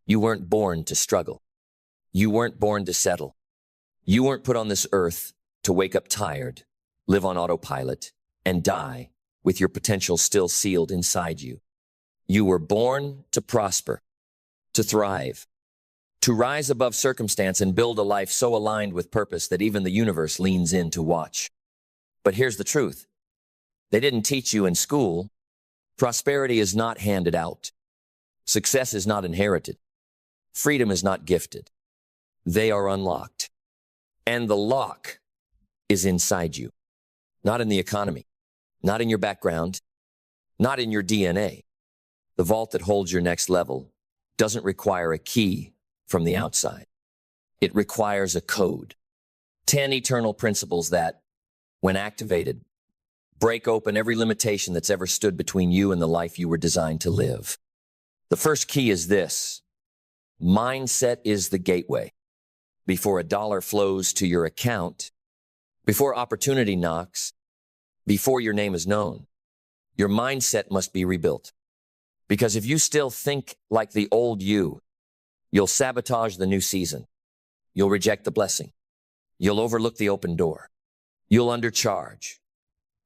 You weren't born to struggle. You weren't born to settle. You weren't put on this earth to wake up tired, live on autopilot, and die with your potential still sealed inside you. You were born to prosper, to thrive, to rise above circumstance and build a life so aligned with purpose that even the universe leans in to watch. But here's the truth. They didn't teach you in school. Prosperity is not handed out. Success is not inherited. Freedom is not gifted. They are unlocked. And the lock is inside you, not in the economy, not in your background, not in your DNA. The vault that holds your next level doesn't require a key from the outside. It requires a code. 10 eternal principles that, when activated, break open every limitation that's ever stood between you and the life you were designed to live. The first key is this: mindset is the gateway. Before a dollar flows to your account, before opportunity knocks, before your name is known, your mindset must be rebuilt. Because if you still think like the old you, you'll sabotage the new season. You'll reject the blessing. You'll overlook the open door. You'll undercharge,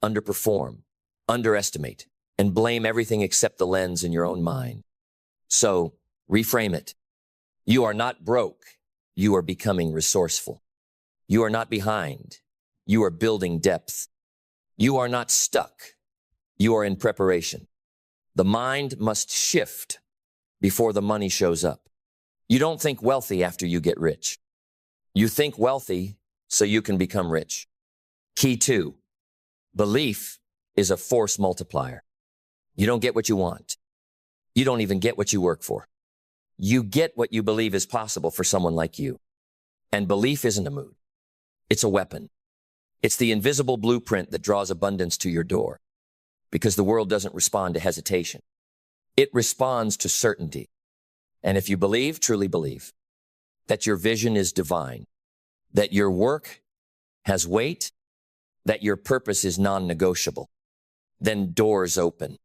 underperform, underestimate, and blame everything except the lens in your own mind. So, reframe it. You are not broke. You are becoming resourceful. You are not behind. You are building depth. You are not stuck. You are in preparation. The mind must shift before the money shows up. You don't think wealthy after you get rich. You think wealthy so you can become rich. Key 2, belief is a force multiplier. You don't get what you want. You don't even get what you work for. You get what you believe is possible for someone like you. And belief isn't a mood. It's a weapon. It's the invisible blueprint that draws abundance to your door. Because the world doesn't respond to hesitation. It responds to certainty. And if you believe, truly believe, that your vision is divine, that your work has weight, that your purpose is non-negotiable, then doors open,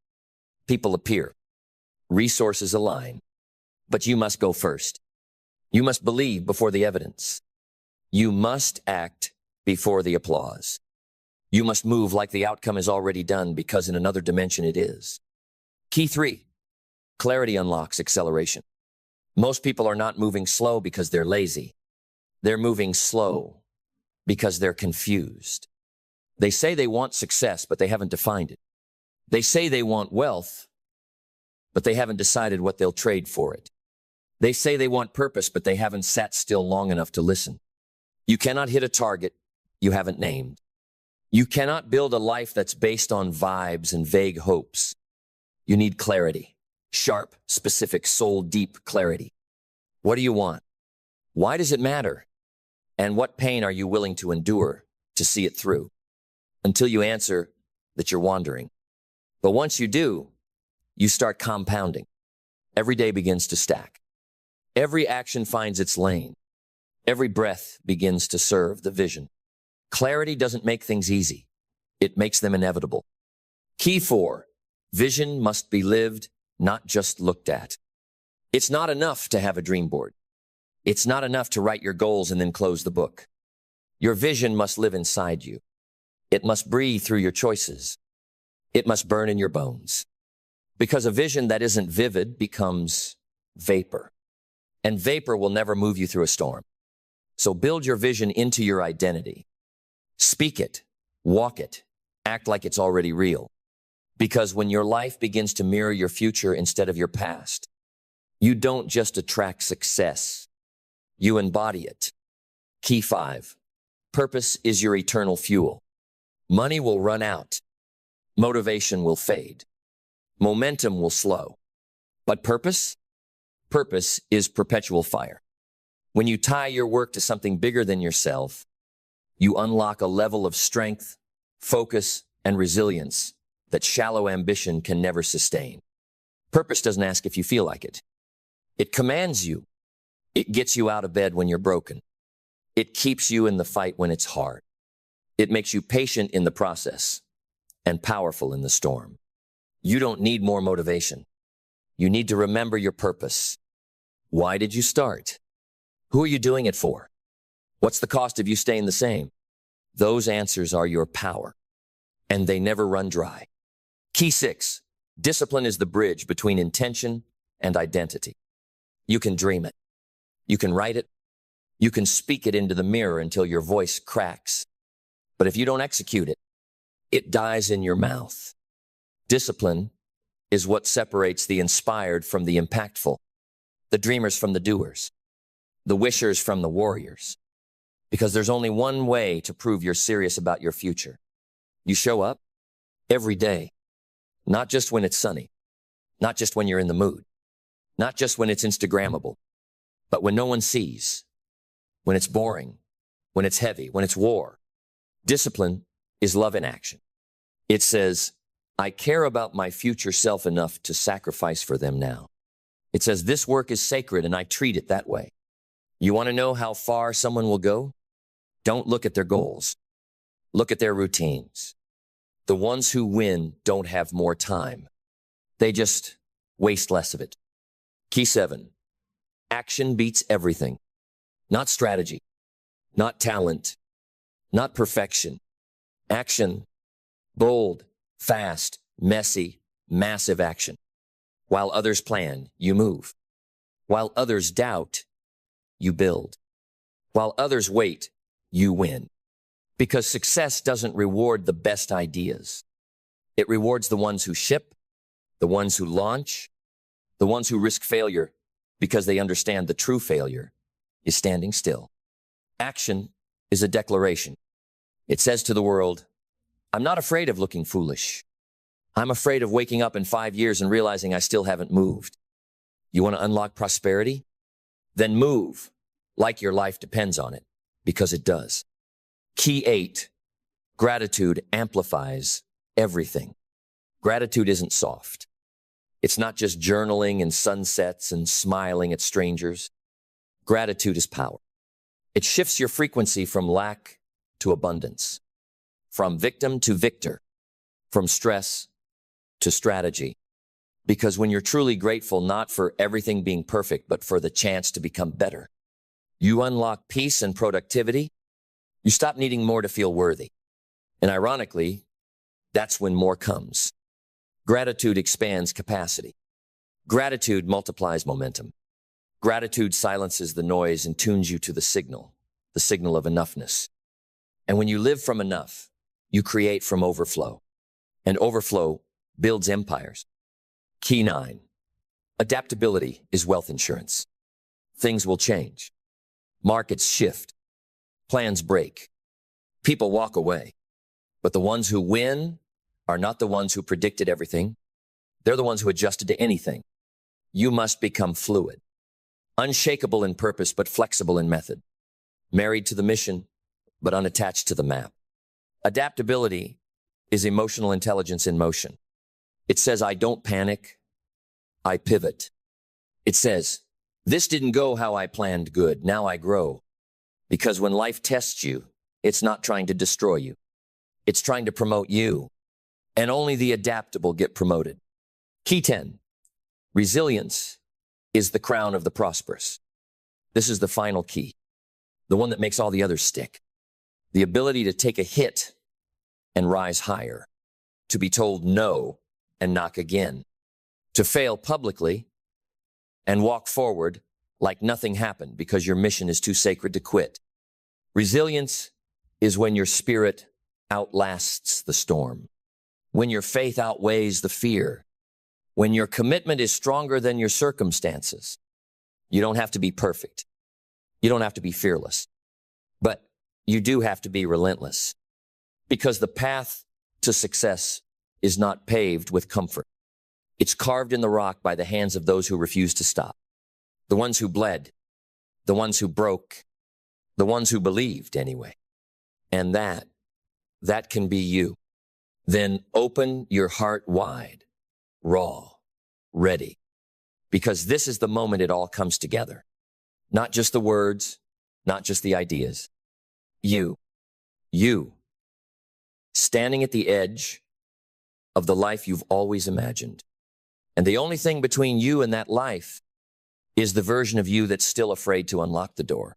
people appear, resources align. But you must go first. You must believe before the evidence. You must act before the applause. You must move like the outcome is already done because in another dimension it is. Key 3, clarity unlocks acceleration. Most people are not moving slow because they're lazy. They're moving slow because they're confused. They say they want success, but they haven't defined it. They say they want wealth, but they haven't decided what they'll trade for it. They say they want purpose, but they haven't sat still long enough to listen. You cannot hit a target you haven't named. You cannot build a life that's based on vibes and vague hopes. You need clarity, sharp, specific, soul-deep clarity. What do you want? Why does it matter? And what pain are you willing to endure to see it through? Until you answer that you're wandering. But once you do, you start compounding. Every day begins to stack. Every action finds its lane. Every breath begins to serve the vision. Clarity doesn't make things easy. It makes them inevitable. Key 4, vision must be lived, not just looked at. It's not enough to have a dream board. It's not enough to write your goals and then close the book. Your vision must live inside you. It must breathe through your choices. It must burn in your bones. Because a vision that isn't vivid becomes vapor. And vapor will never move you through a storm. So build your vision into your identity. Speak it, walk it, act like it's already real. Because when your life begins to mirror your future instead of your past, you don't just attract success, you embody it. Key 5, purpose is your eternal fuel. Money will run out. Motivation will fade. Momentum will slow. But purpose? Purpose is perpetual fire. When you tie your work to something bigger than yourself, you unlock a level of strength, focus, and resilience that shallow ambition can never sustain. Purpose doesn't ask if you feel like it. It commands you. It gets you out of bed when you're broken. It keeps you in the fight when it's hard. It makes you patient in the process and powerful in the storm. You don't need more motivation. You need to remember your purpose. Why did you start? Who are you doing it for? What's the cost of you staying the same? Those answers are your power, and they never run dry. Key 6. Discipline is the bridge between intention and identity. You can dream it. You can write it. You can speak it into the mirror until your voice cracks. But if you don't execute it, it dies in your mouth. Discipline is what separates the inspired from the impactful, the dreamers from the doers, the wishers from the warriors. Because there's only one way to prove you're serious about your future. You show up every day, not just when it's sunny, not just when you're in the mood, not just when it's Instagrammable, but when no one sees, when it's boring, when it's heavy, when it's war. Discipline is love in action. It says, I care about my future self enough to sacrifice for them now. It says, this work is sacred and I treat it that way. You want to know how far someone will go? Don't look at their goals. Look at their routines. The ones who win don't have more time. They just waste less of it. Key 7. Action beats everything. Not strategy, not talent, not perfection. Action. Bold, fast, messy, massive action. While others plan, you move. While others doubt, you build. While others wait, you win. Because success doesn't reward the best ideas. It rewards the ones who ship, the ones who launch, the ones who risk failure because they understand the true failure is standing still. Action is a declaration. It says to the world, I'm not afraid of looking foolish. I'm afraid of waking up in 5 years and realizing I still haven't moved. You want to unlock prosperity? Then move like your life depends on it, because it does. Key 8. Gratitude amplifies everything. Gratitude isn't soft. It's not just journaling and sunsets and smiling at strangers. Gratitude is power. It shifts your frequency from lack to abundance, from victim to victor, from stress to strategy. Because when you're truly grateful, not for everything being perfect, but for the chance to become better, you unlock peace and productivity. You stop needing more to feel worthy. And ironically, that's when more comes. Gratitude expands capacity. Gratitude multiplies momentum. Gratitude silences the noise and tunes you to the signal of enoughness. And when you live from enough, you create from overflow. And overflow builds empires. Key 9. Adaptability is wealth insurance. Things will change. Markets shift. Plans break. People walk away. But the ones who win are not the ones who predicted everything. They're the ones who adjusted to anything. You must become fluid. Unshakable in purpose, but flexible in method. Married to the mission, but unattached to the map. Adaptability is emotional intelligence in motion. It says, I don't panic, I pivot. It says, this didn't go how I planned, good, now I grow. Because when life tests you, it's not trying to destroy you. It's trying to promote you. And only the adaptable get promoted. Key 10. Resilience is the crown of the prosperous. This is the final key, the one that makes all the others stick. The ability to take a hit and rise higher, to be told no and knock again, to fail publicly and walk forward like nothing happened because your mission is too sacred to quit. Resilience is when your spirit outlasts the storm, when your faith outweighs the fear, when your commitment is stronger than your circumstances. You don't have to be perfect. You don't have to be fearless, but you do have to be relentless, because the path to success is not paved with comfort. It's carved in the rock by the hands of those who refuse to stop. The ones who bled, the ones who broke, the ones who believed anyway. And that can be you. Then open your heart wide, raw, ready, because this is the moment it all comes together. Not just the words, not just the ideas. You, standing at the edge of the life you've always imagined. And the only thing between you and that life is the version of you that's still afraid to unlock the door.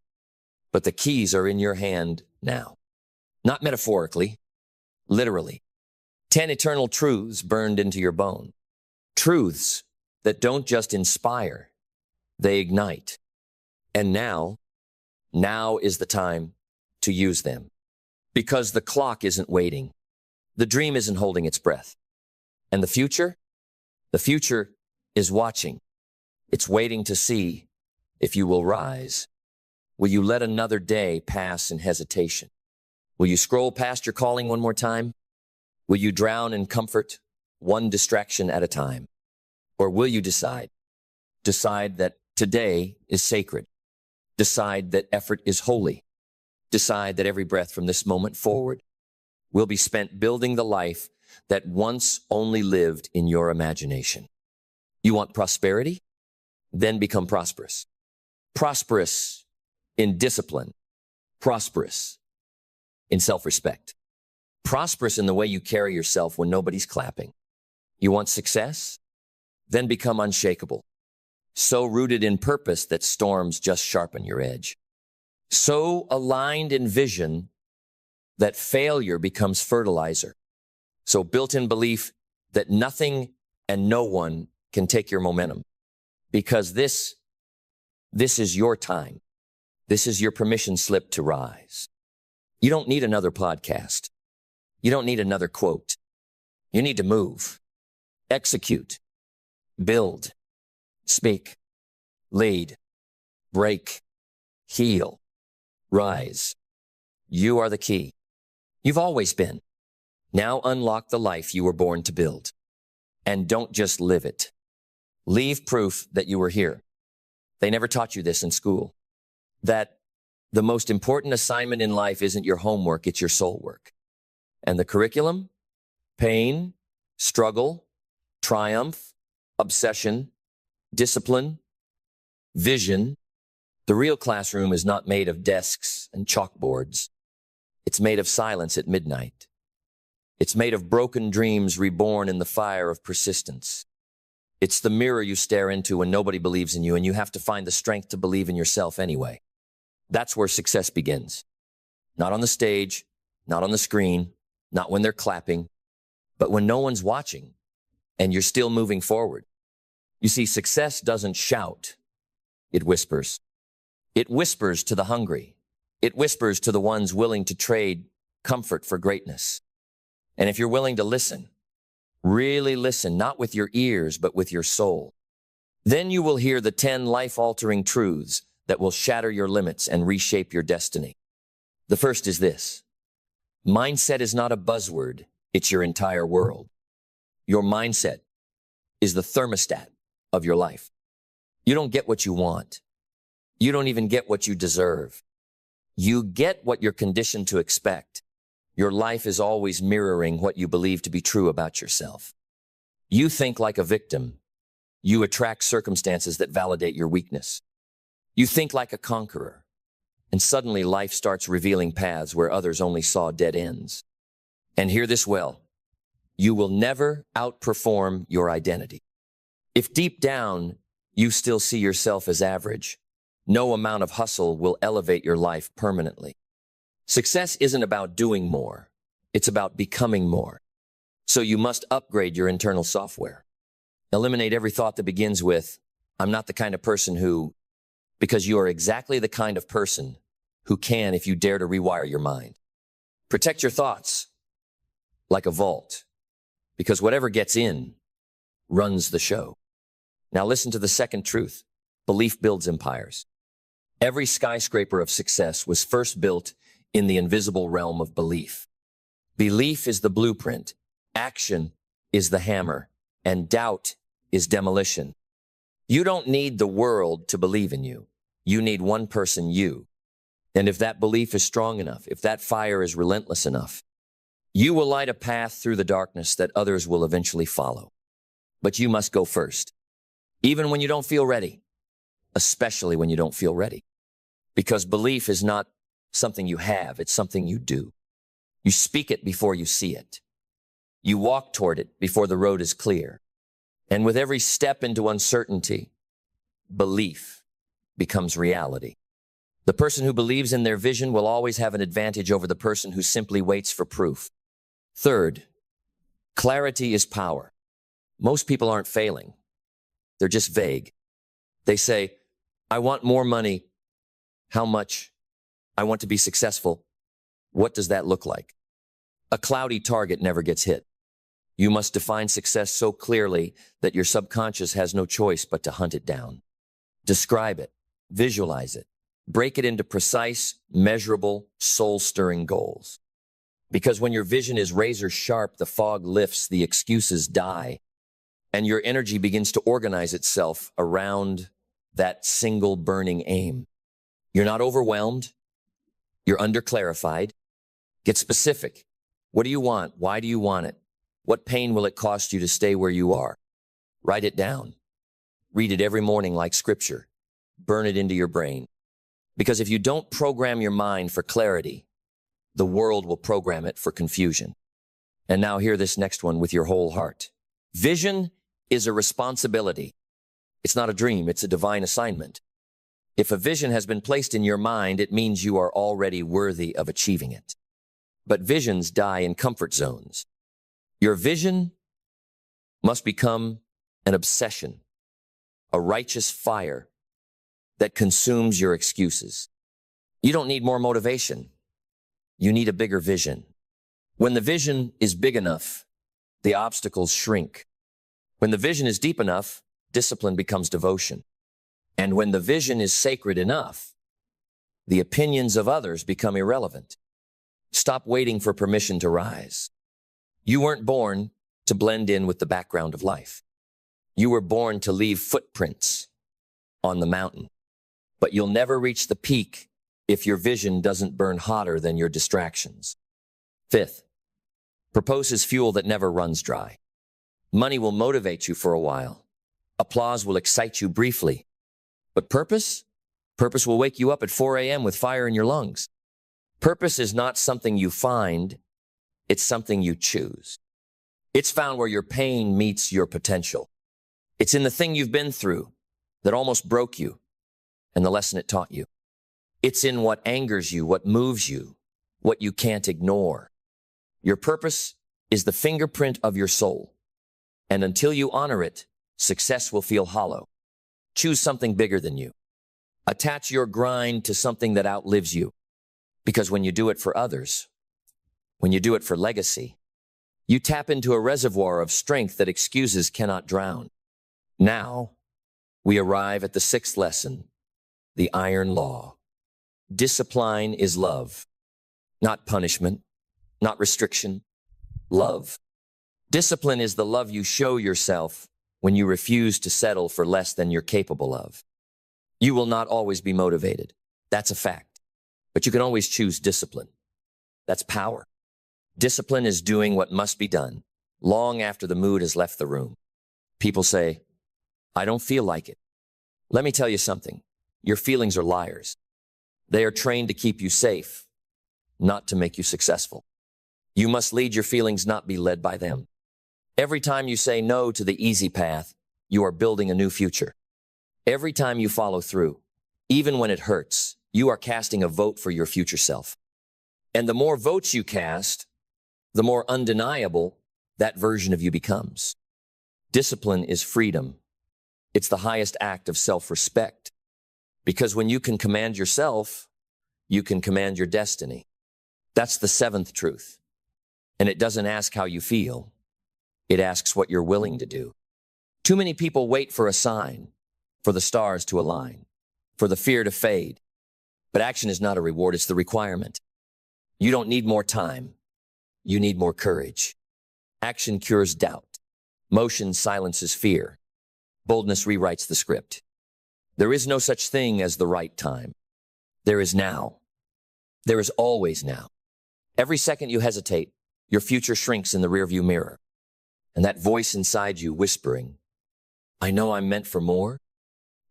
But the keys are in your hand now. Not metaphorically, literally. 10 eternal truths burned into your bone. Truths that don't just inspire, they ignite. And now is the time to use them. Because the clock isn't waiting. The dream isn't holding its breath. And the future is watching. It's waiting to see if you will rise. Will you let another day pass in hesitation? Will you scroll past your calling one more time? Will you drown in comfort, one distraction at a time? Or will you decide that today is sacred? Decide that effort is holy. Decide that every breath from this moment forward will be spent building the life that once only lived in your imagination. You want prosperity? Then become prosperous. Prosperous in discipline. Prosperous in self-respect. Prosperous in the way you carry yourself when nobody's clapping. You want success? Then become unshakable. So rooted in purpose that storms just sharpen your edge. So aligned in vision that failure becomes fertilizer. So built-in belief that nothing and no one can take your momentum. Because this is your time. This is your permission slip to rise. You don't need another podcast. You don't need another quote. You need to move, execute, build, speak, lead, break, heal, rise. You are the key. You've always been. Now unlock the life you were born to build. And don't just live it. Leave proof that you were here. They never taught you this in school. That the most important assignment in life isn't your homework, it's your soul work. And the curriculum? Pain, struggle, triumph, obsession, discipline, vision. The real classroom is not made of desks and chalkboards. It's made of silence at midnight. It's made of broken dreams reborn in the fire of persistence. It's the mirror you stare into when nobody believes in you and you have to find the strength to believe in yourself anyway. That's where success begins. Not on the stage, not on the screen, not when they're clapping, but when no one's watching and you're still moving forward. You see, success doesn't shout. It whispers. It whispers to the hungry. It whispers to the ones willing to trade comfort for greatness. And if you're willing to listen, really listen, not with your ears, but with your soul, then you will hear the 10 life-altering truths that will shatter your limits and reshape your destiny. The first is this. Mindset is not a buzzword. It's your entire world. Your mindset is the thermostat of your life. You don't get what you want. You don't even get what you deserve. You get what you're conditioned to expect. Your life is always mirroring what you believe to be true about yourself. You think like a victim. You attract circumstances that validate your weakness. You think like a conqueror. And suddenly life starts revealing paths where others only saw dead ends. And hear this well. You will never outperform your identity. If deep down you still see yourself as average, no amount of hustle will elevate your life permanently. Success isn't about doing more. It's about becoming more. So you must upgrade your internal software. Eliminate every thought that begins with, I'm not the kind of person who, because you are exactly the kind of person who can if you dare to rewire your mind. Protect your thoughts like a vault, because whatever gets in runs the show. Now listen to the second truth. Belief builds empires. Every skyscraper of success was first built in the invisible realm of belief. Belief is the blueprint, action is the hammer, and doubt is demolition. You don't need the world to believe in you. You need one person, you. And if that belief is strong enough, if that fire is relentless enough, you will light a path through the darkness that others will eventually follow. But you must go first, even when you don't feel ready, especially when you don't feel ready. Because belief is not something you have, it's something you do. You speak it before you see it. You walk toward it before the road is clear. And with every step into uncertainty, belief becomes reality. The person who believes in their vision will always have an advantage over the person who simply waits for proof. Third, clarity is power. Most people aren't failing. They're just vague. They say, I want more money. How much? I want to be successful. What does that look like? A cloudy target never gets hit. You must define success so clearly that your subconscious has no choice but to hunt it down. Describe it, visualize it, break it into precise, measurable, soul-stirring goals. Because when your vision is razor sharp, the fog lifts, the excuses die, and your energy begins to organize itself around that single burning aim. You're not overwhelmed. You're underclarified. Get specific. What do you want? Why do you want it? What pain will it cost you to stay where you are? Write it down. Read it every morning like scripture. Burn it into your brain. Because if you don't program your mind for clarity, the world will program it for confusion. And now hear this next one with your whole heart. Vision is a responsibility. It's not a dream, it's a divine assignment. If a vision has been placed in your mind, it means you are already worthy of achieving it. But visions die in comfort zones. Your vision must become an obsession, a righteous fire that consumes your excuses. You don't need more motivation. You need a bigger vision. When the vision is big enough, the obstacles shrink. When the vision is deep enough, discipline becomes devotion. And when the vision is sacred enough, the opinions of others become irrelevant. Stop waiting for permission to rise. You weren't born to blend in with the background of life. You were born to leave footprints on the mountain. But you'll never reach the peak if your vision doesn't burn hotter than your distractions. Fifth, propose fuel that never runs dry. Money will motivate you for a while. Applause will excite you briefly. But purpose? Purpose will wake you up at 4 a.m. with fire in your lungs. Purpose is not something you find, it's something you choose. It's found where your pain meets your potential. It's in the thing you've been through that almost broke you and the lesson it taught you. It's in what angers you, what moves you, what you can't ignore. Your purpose is the fingerprint of your soul. And until you honor it, success will feel hollow. Choose something bigger than you. Attach your grind to something that outlives you. Because when you do it for others, when you do it for legacy, you tap into a reservoir of strength that excuses cannot drown. Now, we arrive at the sixth lesson, the iron law. Discipline is love, not punishment, not restriction, love. Discipline is the love you show yourself when you refuse to settle for less than you're capable of. You will not always be motivated. That's a fact. But you can always choose discipline. That's power. Discipline is doing what must be done long after the mood has left the room. People say, I don't feel like it. Let me tell you something. Your feelings are liars. They are trained to keep you safe, not to make you successful. You must lead your feelings, not be led by them. Every time you say no to the easy path, you are building a new future. Every time you follow through, even when it hurts, you are casting a vote for your future self. And the more votes you cast, the more undeniable that version of you becomes. Discipline is freedom. It's the highest act of self-respect. Because when you can command yourself, you can command your destiny. That's the seventh truth. And it doesn't ask how you feel. It asks what you're willing to do. Too many people wait for a sign, for the stars to align, for the fear to fade. But action is not a reward, it's the requirement. You don't need more time. You need more courage. Action cures doubt. Motion silences fear. Boldness rewrites the script. There is no such thing as the right time. There is now. There is always now. Every second you hesitate, your future shrinks in the rearview mirror. And that voice inside you whispering, I know I'm meant for more.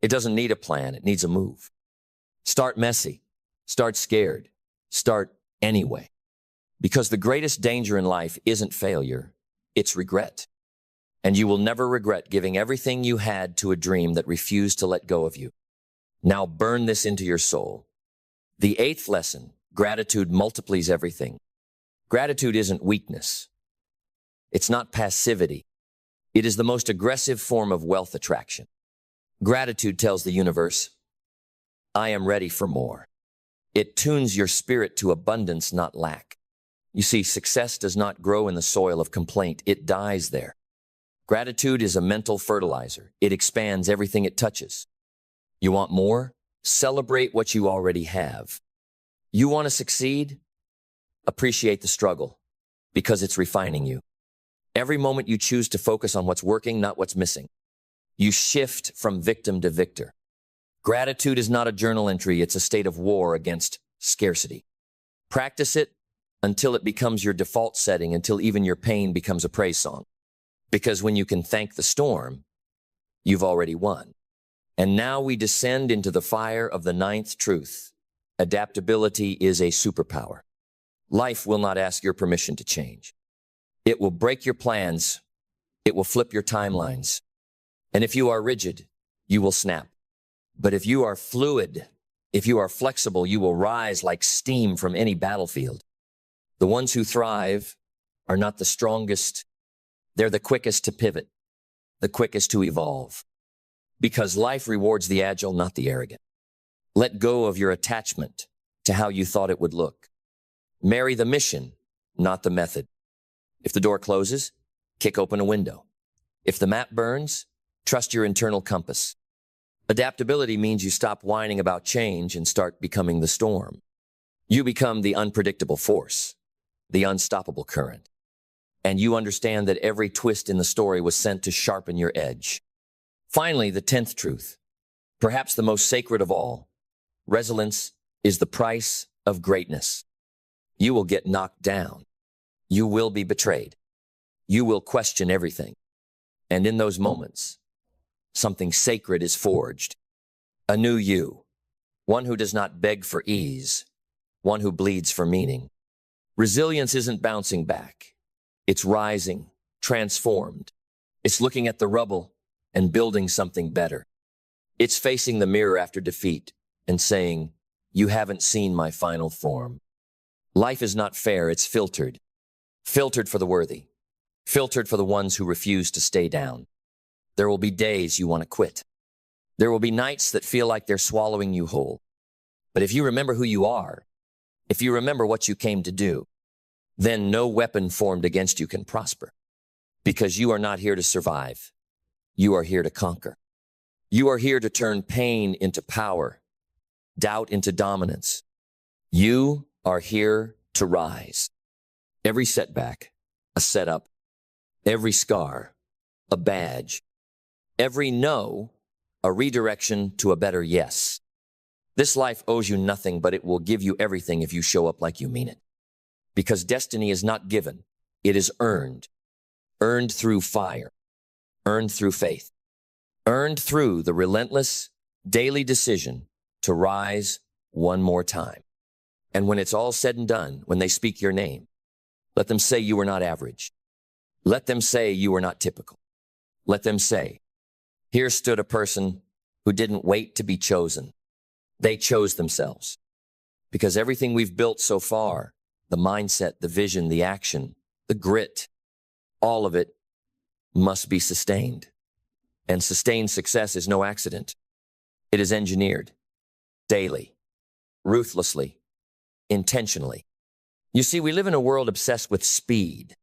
It doesn't need a plan, it needs a move. Start messy. Start scared. Start anyway. Because the greatest danger in life isn't failure, it's regret. and you will never regret giving everything you had to a dream that refused to let go of you. Now burn this into your soul. The 8th lesson, gratitude multiplies everything. Gratitude isn't weakness. It's not passivity. It is the most aggressive form of wealth attraction. Gratitude tells the universe, I am ready for more. It tunes your spirit to abundance, not lack. You see, success does not grow in the soil of complaint. It dies there. Gratitude is a mental fertilizer. It expands everything it touches. You want more? Celebrate what you already have. You want to succeed? Appreciate the struggle, because it's refining you. Every moment you choose to focus on what's working, not what's missing. You shift from victim to victor. Gratitude is not a journal entry. It's a state of war against scarcity. Practice it until it becomes your default setting, until even your pain becomes a praise song. Because when you can thank the storm, you've already won. And now we descend into the fire of the 9th truth. Adaptability is a superpower. Life will not ask your permission to change. It will break your plans. It will flip your timelines. And if you are rigid, you will snap. But if you are fluid, if you are flexible, you will rise like steam from any battlefield. The ones who thrive are not the strongest. They're the quickest to pivot, the quickest to evolve. Because life rewards the agile, not the arrogant. Let go of your attachment to how you thought it would look. Marry the mission, not the method. If the door closes, kick open a window. If the map burns, trust your internal compass. Adaptability means you stop whining about change and start becoming the storm. You become the unpredictable force, the unstoppable current. And you understand that every twist in the story was sent to sharpen your edge. Finally, the 10th truth, perhaps the most sacred of all, resilience is the price of greatness. You will get knocked down. You will be betrayed. You will question everything. And in those moments, something sacred is forged. A new you, one who does not beg for ease, one who bleeds for meaning. Resilience isn't bouncing back. It's rising, transformed. It's looking at the rubble and building something better. It's facing the mirror after defeat and saying, you haven't seen my final form. Life is not fair, it's filtered. Filtered for the worthy. Filtered for the ones who refuse to stay down. There will be days you want to quit. There will be nights that feel like they're swallowing you whole. But if you remember who you are, if you remember what you came to do, then no weapon formed against you can prosper. Because you are not here to survive. You are here to conquer. You are here to turn pain into power, doubt into dominance. You are here to rise. Every setback, a setup. Every scar, a badge. Every no, a redirection to a better yes. This life owes you nothing, but it will give you everything if you show up like you mean it. Because destiny is not given, it is earned. Earned through fire. Earned through faith. Earned through the relentless, daily decision to rise one more time. And when it's all said and done, when they speak your name, let them say you were not average. Let them say you were not typical. Let them say, here stood a person who didn't wait to be chosen. They chose themselves. Because everything we've built so far, the mindset, the vision, the action, the grit, all of it must be sustained. And sustained success is no accident. It is engineered daily, ruthlessly, intentionally. You see, we live in a world obsessed with speed.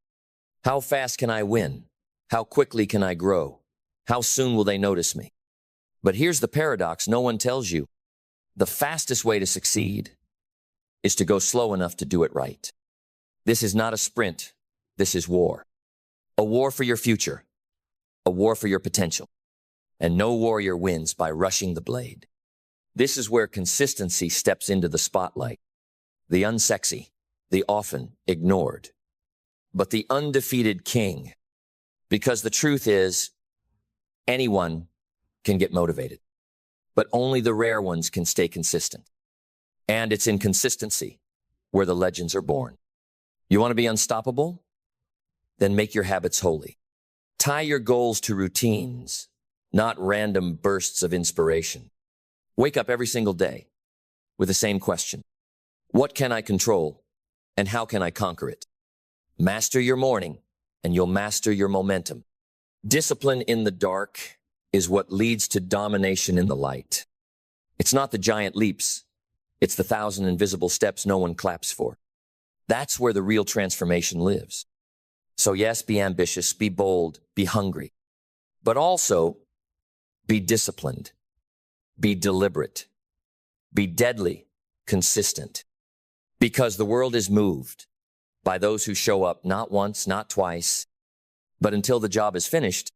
How fast can I win? How quickly can I grow? How soon will they notice me? But here's the paradox no one tells you. The fastest way to succeed is to go slow enough to do it right. This is not a sprint. This is war. A war for your future. A war for your potential. And no warrior wins by rushing the blade. This is where consistency steps into the spotlight. The unsexy, the often ignored, but the undefeated king. Because the truth is, anyone can get motivated, but only the rare ones can stay consistent. And it's in consistency where the legends are born. You want to be unstoppable? Then make your habits holy. Tie your goals to routines, not random bursts of inspiration. Wake up every single day with the same question. What can I control, and how can I conquer it? Master your morning, and you'll master your momentum. Discipline in the dark is what leads to domination in the light. It's not the giant leaps. It's the 1,000 invisible steps no one claps for. That's where the real transformation lives. So yes, be ambitious, be bold, be hungry, but also be disciplined, be deliberate, be deadly consistent, because the world is moved by those who show up not once, not twice, but until the job is finished.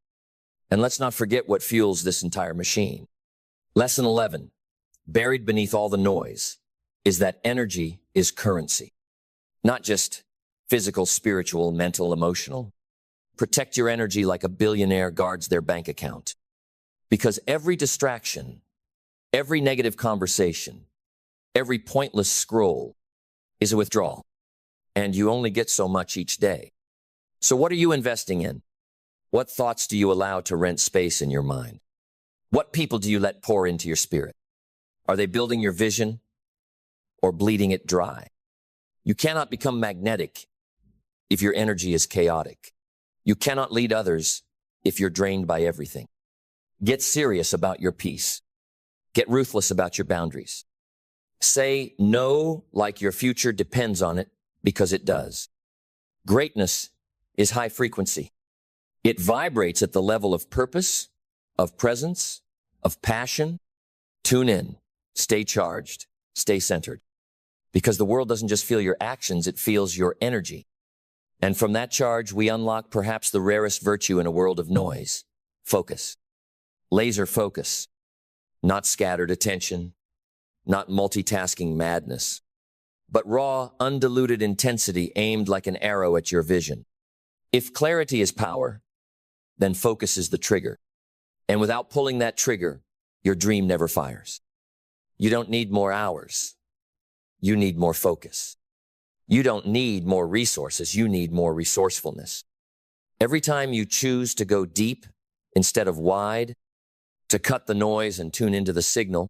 And let's not forget what fuels this entire machine. Lesson 11, buried beneath all the noise, is that energy is currency, not just physical, spiritual, mental, emotional. Protect your energy like a billionaire guards their bank account. Because every distraction, every negative conversation, every pointless scroll is a withdrawal. And you only get so much each day. So what are you investing in? What thoughts do you allow to rent space in your mind? What people do you let pour into your spirit? Are they building your vision or bleeding it dry? You cannot become magnetic if your energy is chaotic. You cannot lead others if you're drained by everything. Get serious about your peace. Get ruthless about your boundaries. Say no like your future depends on it, because it does. Greatness is high frequency. It vibrates at the level of purpose, of presence, of passion. Tune in, stay charged, stay centered. Because the world doesn't just feel your actions, it feels your energy. And from that charge, we unlock perhaps the rarest virtue in a world of noise: focus. Laser focus. Not scattered attention, not multitasking madness, but raw, undiluted intensity aimed like an arrow at your vision. If clarity is power, then focus is the trigger. And without pulling that trigger, your dream never fires. You don't need more hours. You need more focus. You don't need more resources. You need more resourcefulness. Every time you choose to go deep instead of wide, to cut the noise and tune into the signal,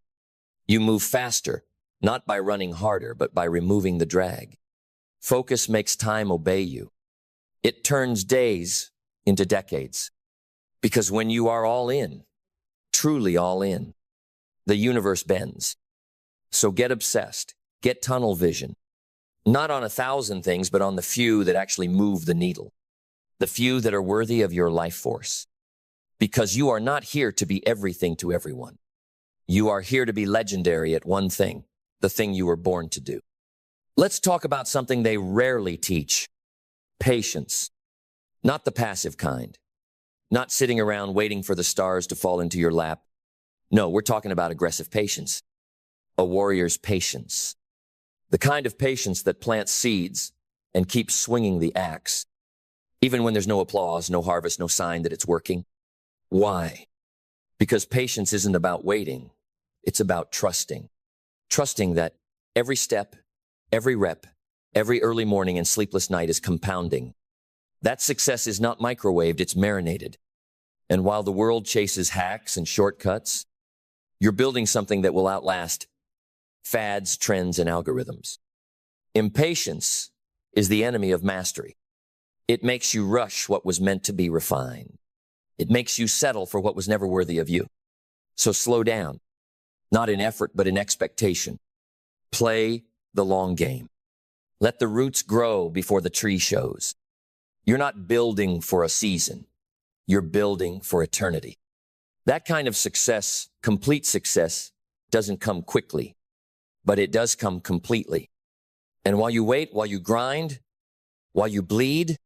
you move faster, not by running harder, but by removing the drag. Focus makes time obey you. It turns days into decades. Because when you are all in, truly all in, the universe bends. So get obsessed, get tunnel vision. Not on 1,000 things, but on the few that actually move the needle. The few that are worthy of your life force. Because you are not here to be everything to everyone. You are here to be legendary at one thing, the thing you were born to do. Let's talk about something they rarely teach. Patience. Not the passive kind. Not sitting around waiting for the stars to fall into your lap. No, we're talking about aggressive patience. A warrior's patience. The kind of patience that plants seeds and keeps swinging the axe, even when there's no applause, no harvest, no sign that it's working. Why? Because patience isn't about waiting. It's about trusting. Trusting that every step, every rep, every early morning and sleepless night is compounding. That success is not microwaved, it's marinated. And while the world chases hacks and shortcuts, you're building something that will outlast fads, trends, and algorithms. Impatience is the enemy of mastery. It makes you rush what was meant to be refined. It makes you settle for what was never worthy of you. So slow down, not in effort, but in expectation. Play the long game. Let the roots grow before the tree shows. You're not building for a season. You're building for eternity. That kind of success, complete success, doesn't come quickly, but it does come completely. And while you wait, while you grind, while you bleed,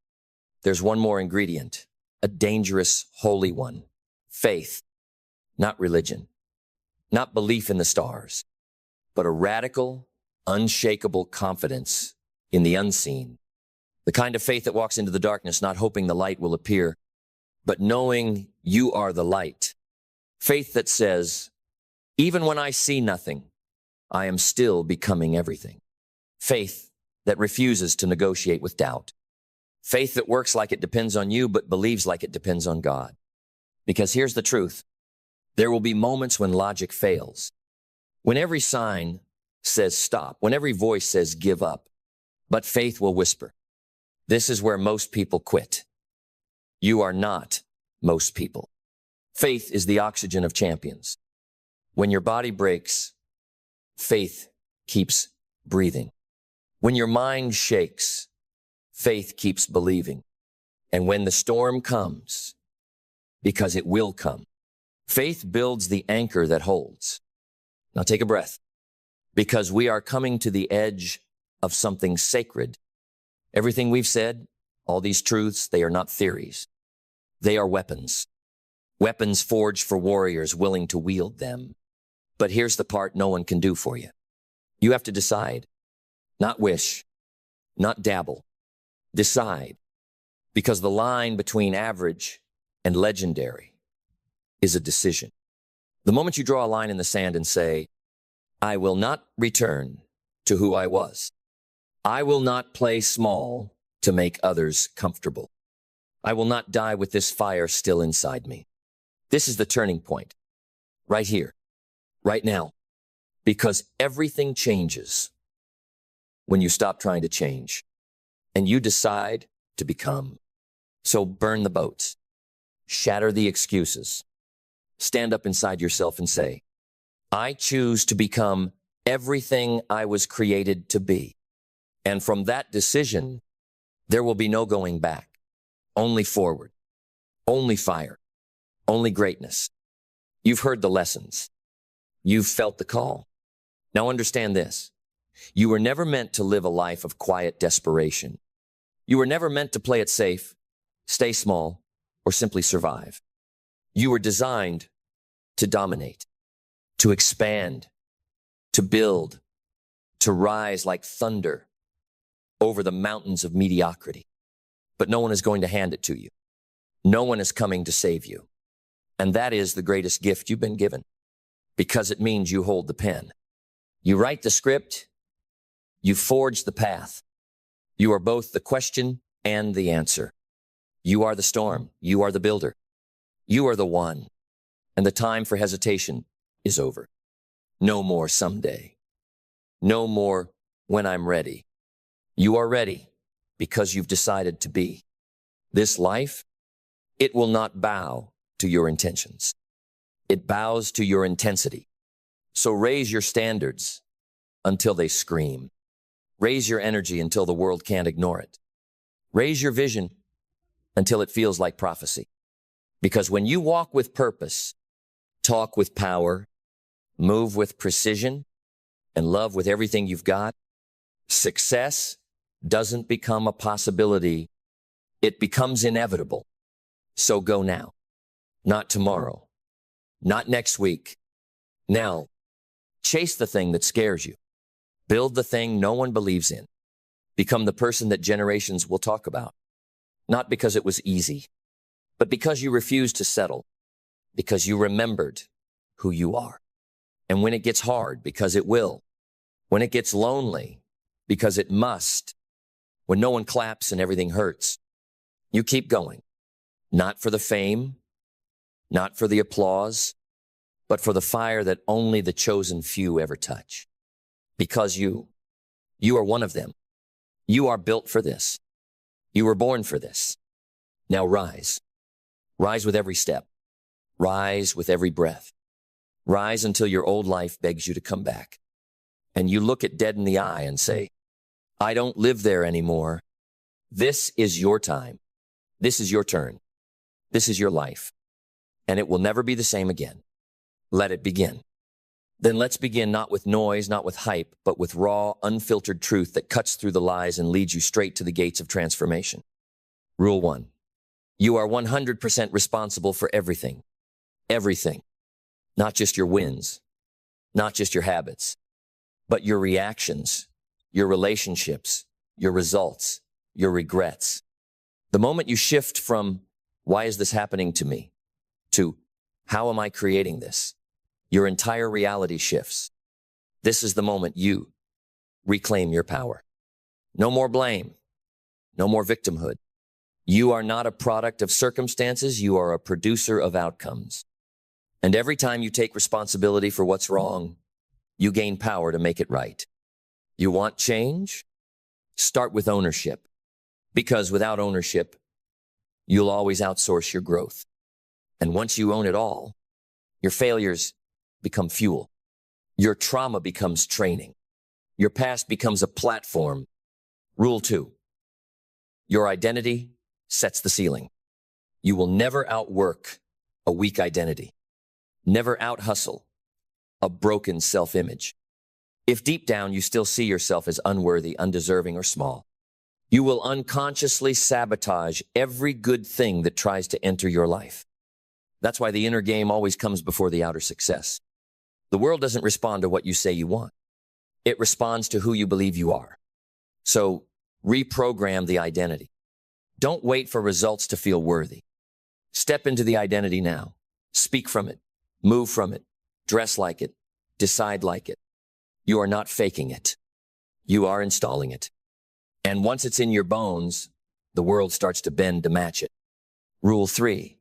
there's one more ingredient, a dangerous, holy one. Faith, not religion, not belief in the stars, but a radical, unshakable confidence in the unseen. The kind of faith that walks into the darkness, not hoping the light will appear, but knowing you are the light. Faith that says, even when I see nothing, I am still becoming everything. Faith that refuses to negotiate with doubt. Faith that works like it depends on you, but believes like it depends on God. Because here's the truth. There will be moments when logic fails. When every sign says stop, when every voice says give up, but faith will whisper. This is where most people quit. You are not most people. Faith is the oxygen of champions. When your body breaks, faith keeps breathing. When your mind shakes, faith keeps believing. And when the storm comes, because it will come, faith builds the anchor that holds. Now take a breath, because we are coming to the edge of something sacred. Everything we've said, all these truths, they are not theories. They are weapons. Weapons forged for warriors willing to wield them. But here's the part no one can do for you. You have to decide, not wish, not dabble. Decide, because the line between average and legendary is a decision. The moment you draw a line in the sand and say, I will not return to who I was. I will not play small to make others comfortable. I will not die with this fire still inside me. This is the turning point. Right here, right now. Because everything changes when you stop trying to change and you decide to become. So burn the boats. Shatter the excuses. Stand up inside yourself and say, I choose to become everything I was created to be. And from that decision, there will be no going back. Only forward. Only fire. Only greatness. You've heard the lessons. You've felt the call. Now understand this. You were never meant to live a life of quiet desperation. You were never meant to play it safe, stay small, or simply survive. You were designed to dominate, to expand, to build, to rise like thunder over the mountains of mediocrity. But no one is going to hand it to you. No one is coming to save you. And that is the greatest gift you've been given, because it means you hold the pen. You write the script, you forge the path. You are both the question and the answer. You are the storm. You are the builder. You are the one. And the time for hesitation is over. No more someday. No more when I'm ready. You are ready because you've decided to be. This life, it will not bow to your intentions. It bows to your intensity. So raise your standards until they scream. Raise your energy until the world can't ignore it. Raise your vision until it feels like prophecy. Because when you walk with purpose, talk with power, move with precision, and love with everything you've got, success doesn't become a possibility. It becomes inevitable. So go now. Not tomorrow. Not next week. Now, chase the thing that scares you. Build the thing no one believes in. Become the person that generations will talk about. Not because it was easy, but because you refused to settle. Because you remembered who you are. And when it gets hard, because it will. When it gets lonely, because it must. When no one claps and everything hurts, you keep going. Not for the fame, not for the applause, but for the fire that only the chosen few ever touch. Because you are one of them. You are built for this. You were born for this. Now rise. Rise with every step. Rise with every breath. Rise until your old life begs you to come back. And you look it dead in the eye and say, I don't live there anymore. This is your time. This is your turn. This is your life. And it will never be the same again. Let it begin. Then let's begin not with noise, not with hype, but with raw, unfiltered truth that cuts through the lies and leads you straight to the gates of transformation. Rule 1. You are 100% responsible for everything. Everything. Not just your wins, not just your habits, but your reactions, your relationships, your results, your regrets. The moment you shift from, why is this happening to me, to, how am I creating this? Your entire reality shifts. This is the moment you reclaim your power. No more blame. No more victimhood. You are not a product of circumstances. You are a producer of outcomes. And every time you take responsibility for what's wrong, you gain power to make it right. You want change? Start with ownership. Because without ownership, you'll always outsource your growth. And once you own it all, your failures become fuel. Your trauma becomes training. Your past becomes a platform. Rule 2. Your identity sets the ceiling. You will never outwork a weak identity. Never out-hustle a broken self-image. If deep down you still see yourself as unworthy, undeserving, or small, you will unconsciously sabotage every good thing that tries to enter your life. That's why the inner game always comes before the outer success. The world doesn't respond to what you say you want. It responds to who you believe you are. So reprogram the identity. Don't wait for results to feel worthy. Step into the identity now. Speak from it. Move from it. Dress like it. Decide like it. You are not faking it. You are installing it. And once it's in your bones, the world starts to bend to match it. Rule 3.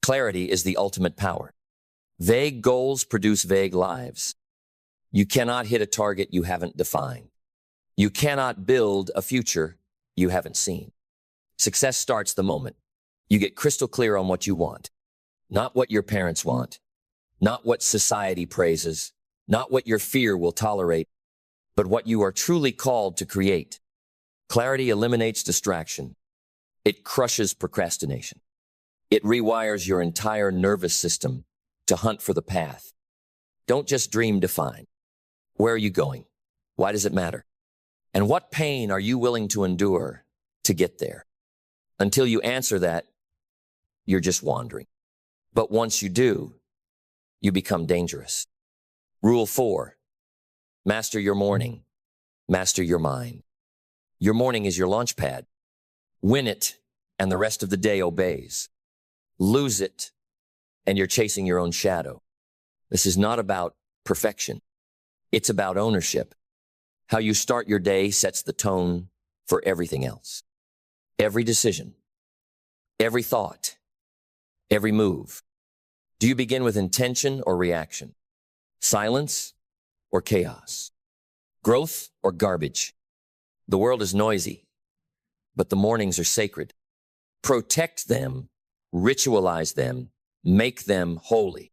Clarity is the ultimate power. Vague goals produce vague lives. You cannot hit a target you haven't defined. You cannot build a future you haven't seen. Success starts the moment you get crystal clear on what you want. Not what your parents want. Not what society praises. Not what your fear will tolerate. But what you are truly called to create. Clarity eliminates distraction. It crushes procrastination. It rewires your entire nervous system to hunt for the path. Don't just dream, define. Where are you going? Why does it matter? And what pain are you willing to endure to get there? Until you answer that, you're just wandering. But once you do, you become dangerous. Rule 4. Master your morning. Master your mind. Your morning is your launch pad. Win it, and the rest of the day obeys. Lose it, and you're chasing your own shadow. This is not about perfection. It's about ownership. How you start your day sets the tone for everything else. Every decision, every thought, every move. Do you begin with intention or reaction? Silence or chaos? Growth or garbage? The world is noisy, but the mornings are sacred. Protect them, ritualize them, make them holy.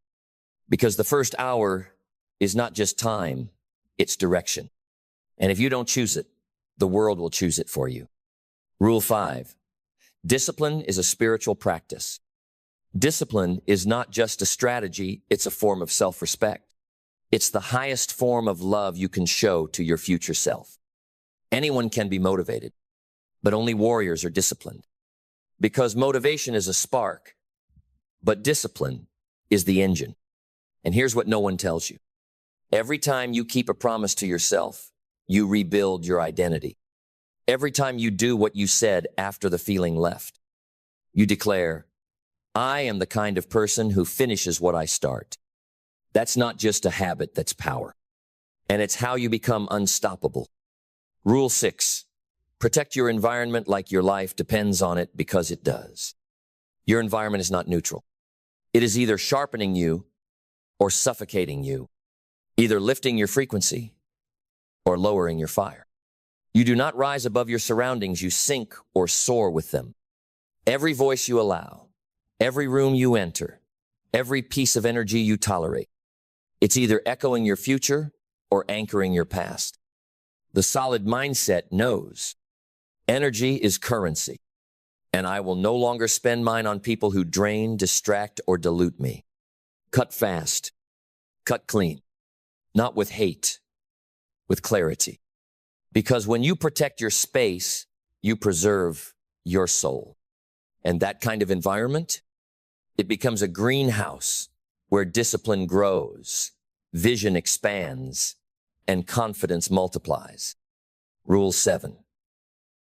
Because the first hour is not just time, it's direction. And if you don't choose it, the world will choose it for you. Rule 5. Discipline is a spiritual practice. Discipline is not just a strategy, it's a form of self-respect. It's the highest form of love you can show to your future self. Anyone can be motivated, but only warriors are disciplined. Because motivation is a spark, but discipline is the engine. And here's what no one tells you. Every time you keep a promise to yourself, you rebuild your identity. Every time you do what you said after the feeling left, you declare, I am the kind of person who finishes what I start. That's not just a habit, that's power. And it's how you become unstoppable. Rule 6. Protect your environment like your life depends on it, because it does. Your environment is not neutral. It is either sharpening you or suffocating you, either lifting your frequency or lowering your fire. You do not rise above your surroundings, you sink or soar with them. Every voice you allow, every room you enter, every piece of energy you tolerate, it's either echoing your future or anchoring your past. The solid mindset knows energy is currency, and I will no longer spend mine on people who drain, distract, or dilute me. Cut fast, cut clean, not with hate, with clarity. Because when you protect your space, you preserve your soul. And that kind of environment, it becomes a greenhouse where discipline grows, vision expands, and confidence multiplies. Rule 7.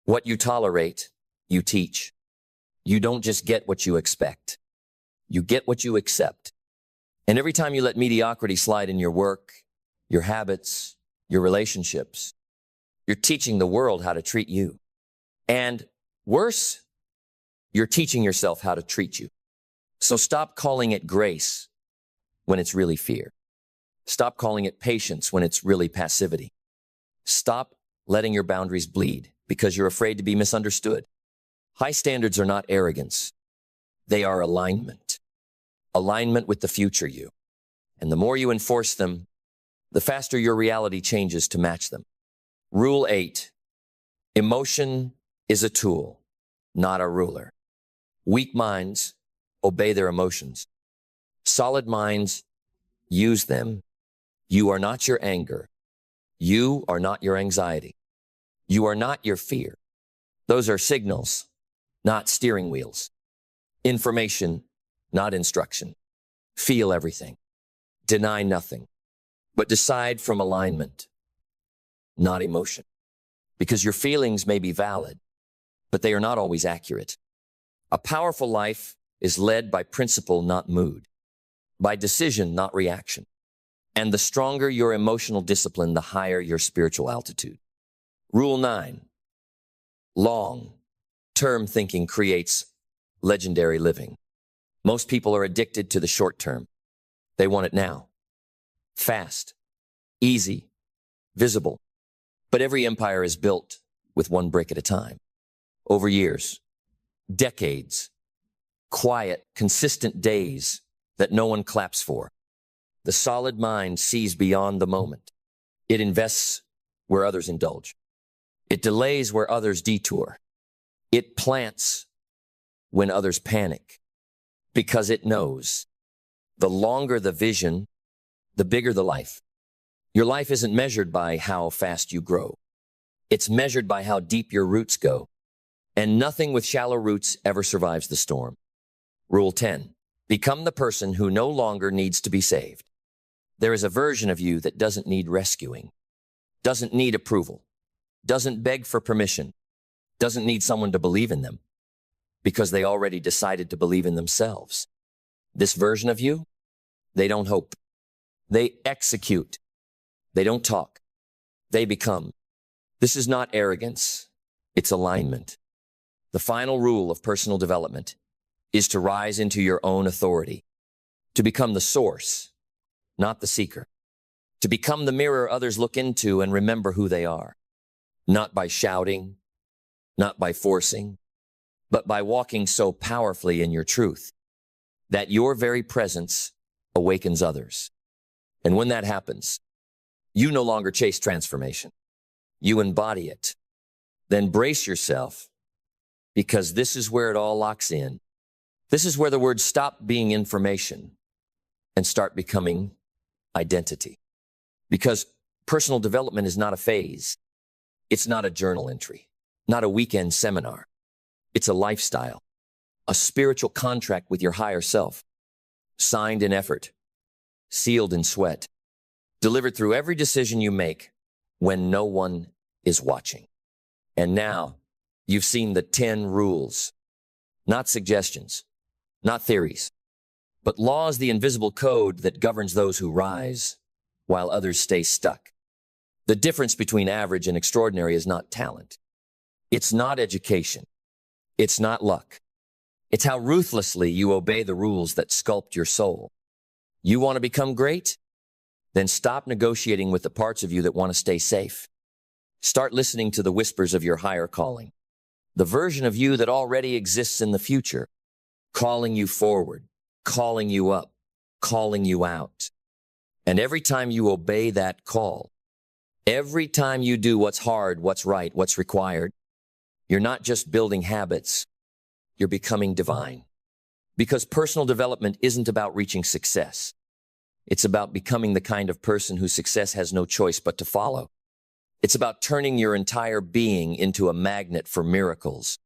What you tolerate, you teach. You don't just get what you expect. You get what you accept. And every time you let mediocrity slide in your work, your habits, your relationships, you're teaching the world how to treat you. And worse, you're teaching yourself how to treat you. So stop calling it grace when it's really fear. Stop calling it patience when it's really passivity. Stop letting your boundaries bleed because you're afraid to be misunderstood. High standards are not arrogance. They are alignment. Alignment with the future you. And the more you enforce them, the faster your reality changes to match them. Rule 8. Emotion is a tool, not a ruler. Weak minds obey their emotions. Solid minds use them. You are not your anger. You are not your anxiety. You are not your fear. Those are signals, not steering wheels. Information, not instruction. Feel everything. Deny nothing. But decide from alignment, not emotion. Because your feelings may be valid, but they are not always accurate. A powerful life is led by principle, not mood. By decision, not reaction. And the stronger your emotional discipline, the higher your spiritual altitude. Rule 9. Long-term thinking creates legendary living. Most people are addicted to the short term. They want it now. Fast, easy, visible. But every empire is built with one brick at a time. Over years, decades, quiet, consistent days that no one claps for. The solid mind sees beyond the moment. It invests where others indulge. It delays where others detour. It plants when others panic. Because it knows the longer the vision, the bigger the life. Your life isn't measured by how fast you grow. It's measured by how deep your roots go. And nothing with shallow roots ever survives the storm. Rule 10. Become the person who no longer needs to be saved. There is a version of you that doesn't need rescuing, doesn't need approval, doesn't beg for permission, doesn't need someone to believe in them, because they already decided to believe in themselves. This version of you, they don't hope. They execute. They don't talk. They become. This is not arrogance. It's alignment. The final rule of personal development is to rise into your own authority, to become the source, not the seeker, to become the mirror others look into and remember who they are, not by shouting, not by forcing, but by walking so powerfully in your truth that your very presence awakens others. And when that happens, you no longer chase transformation. You embody it. Then brace yourself, because this is where it all locks in. This is where the words stop being information and start becoming identity. Because personal development is not a phase. It's not a journal entry, not a weekend seminar. It's a lifestyle, a spiritual contract with your higher self, signed in effort, sealed in sweat, delivered through every decision you make when no one is watching. And now you've seen the 10 rules, not suggestions, not theories, but laws, the invisible code that governs those who rise while others stay stuck. The difference between average and extraordinary is not talent. It's not education. It's not luck. It's how ruthlessly you obey the rules that sculpt your soul. You want to become great? Then stop negotiating with the parts of you that want to stay safe. Start listening to the whispers of your higher calling, the version of you that already exists in the future, calling you forward, calling you up, calling you out. And every time you obey that call, every time you do what's hard, what's right, what's required, you're not just building habits, you're becoming divine. Because personal development isn't about reaching success. It's about becoming the kind of person whose success has no choice but to follow. It's about turning your entire being into a magnet for miracles,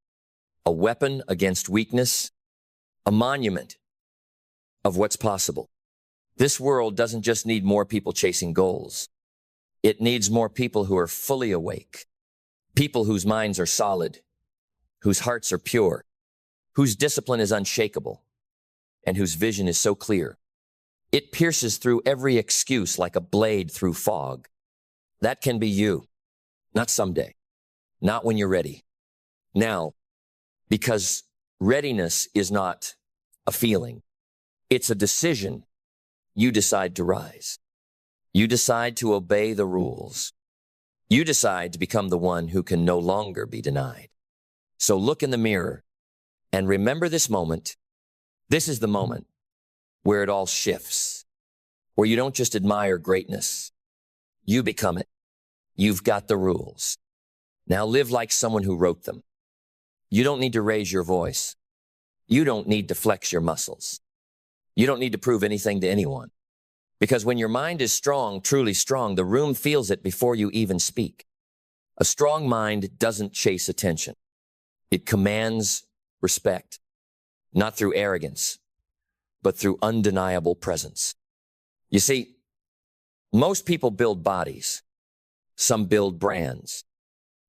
a weapon against weakness, a monument of what's possible. This world doesn't just need more people chasing goals. It needs more people who are fully awake, people whose minds are solid, whose hearts are pure, whose discipline is unshakable, and whose vision is so clear. It pierces through every excuse like a blade through fog. That can be you. Not someday. Not when you're ready. Now, because Readiness is not a feeling. It's a decision. You decide to rise. You decide to obey the rules. You decide to become the one who can no longer be denied. So look in the mirror and remember this moment. This is the moment where it all shifts, where you don't just admire greatness. You become it. You've got the rules. Now live like someone who wrote them. You don't need to raise your voice. You don't need to flex your muscles. You don't need to prove anything to anyone. Because when your mind is strong, truly strong, the room feels it before you even speak. A strong mind doesn't chase attention. It commands respect, not through arrogance, but through undeniable presence. You see, most people build bodies. Some build brands.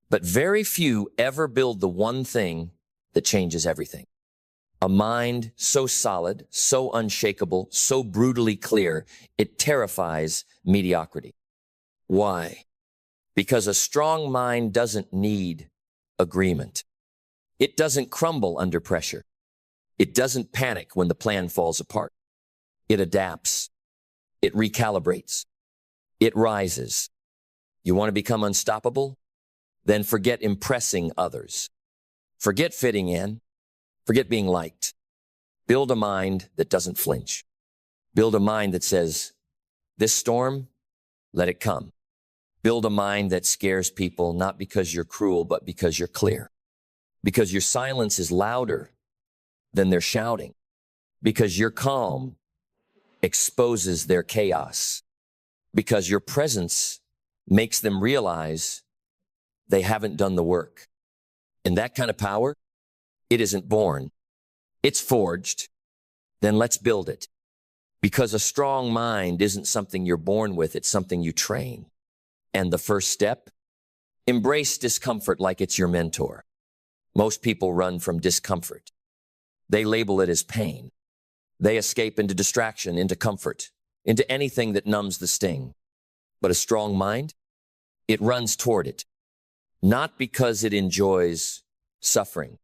But very few ever build the one thing that changes everything. A mind so solid, so unshakable, so brutally clear, it terrifies mediocrity. Why? Because a strong mind doesn't need agreement. It doesn't crumble under pressure. It doesn't panic when the plan falls apart. It adapts. It recalibrates. It rises. You want to become unstoppable? Then forget impressing others. Forget fitting in. Forget being liked. Build a mind that doesn't flinch. Build a mind that says, this storm, let it come. Build a mind that scares people, not because you're cruel, but because you're clear. Because your silence is louder than their shouting. Because your calm exposes their chaos. Because your presence makes them realize they haven't done the work. And that kind of power, it isn't born. It's forged. Then let's build it. Because a strong mind isn't something you're born with, it's something you train. And the first step, embrace discomfort like it's your mentor. Most people run from discomfort. They label it as pain. They escape into distraction, into comfort, into anything that numbs the sting. But a strong mind, it runs toward it. Not because it enjoys suffering,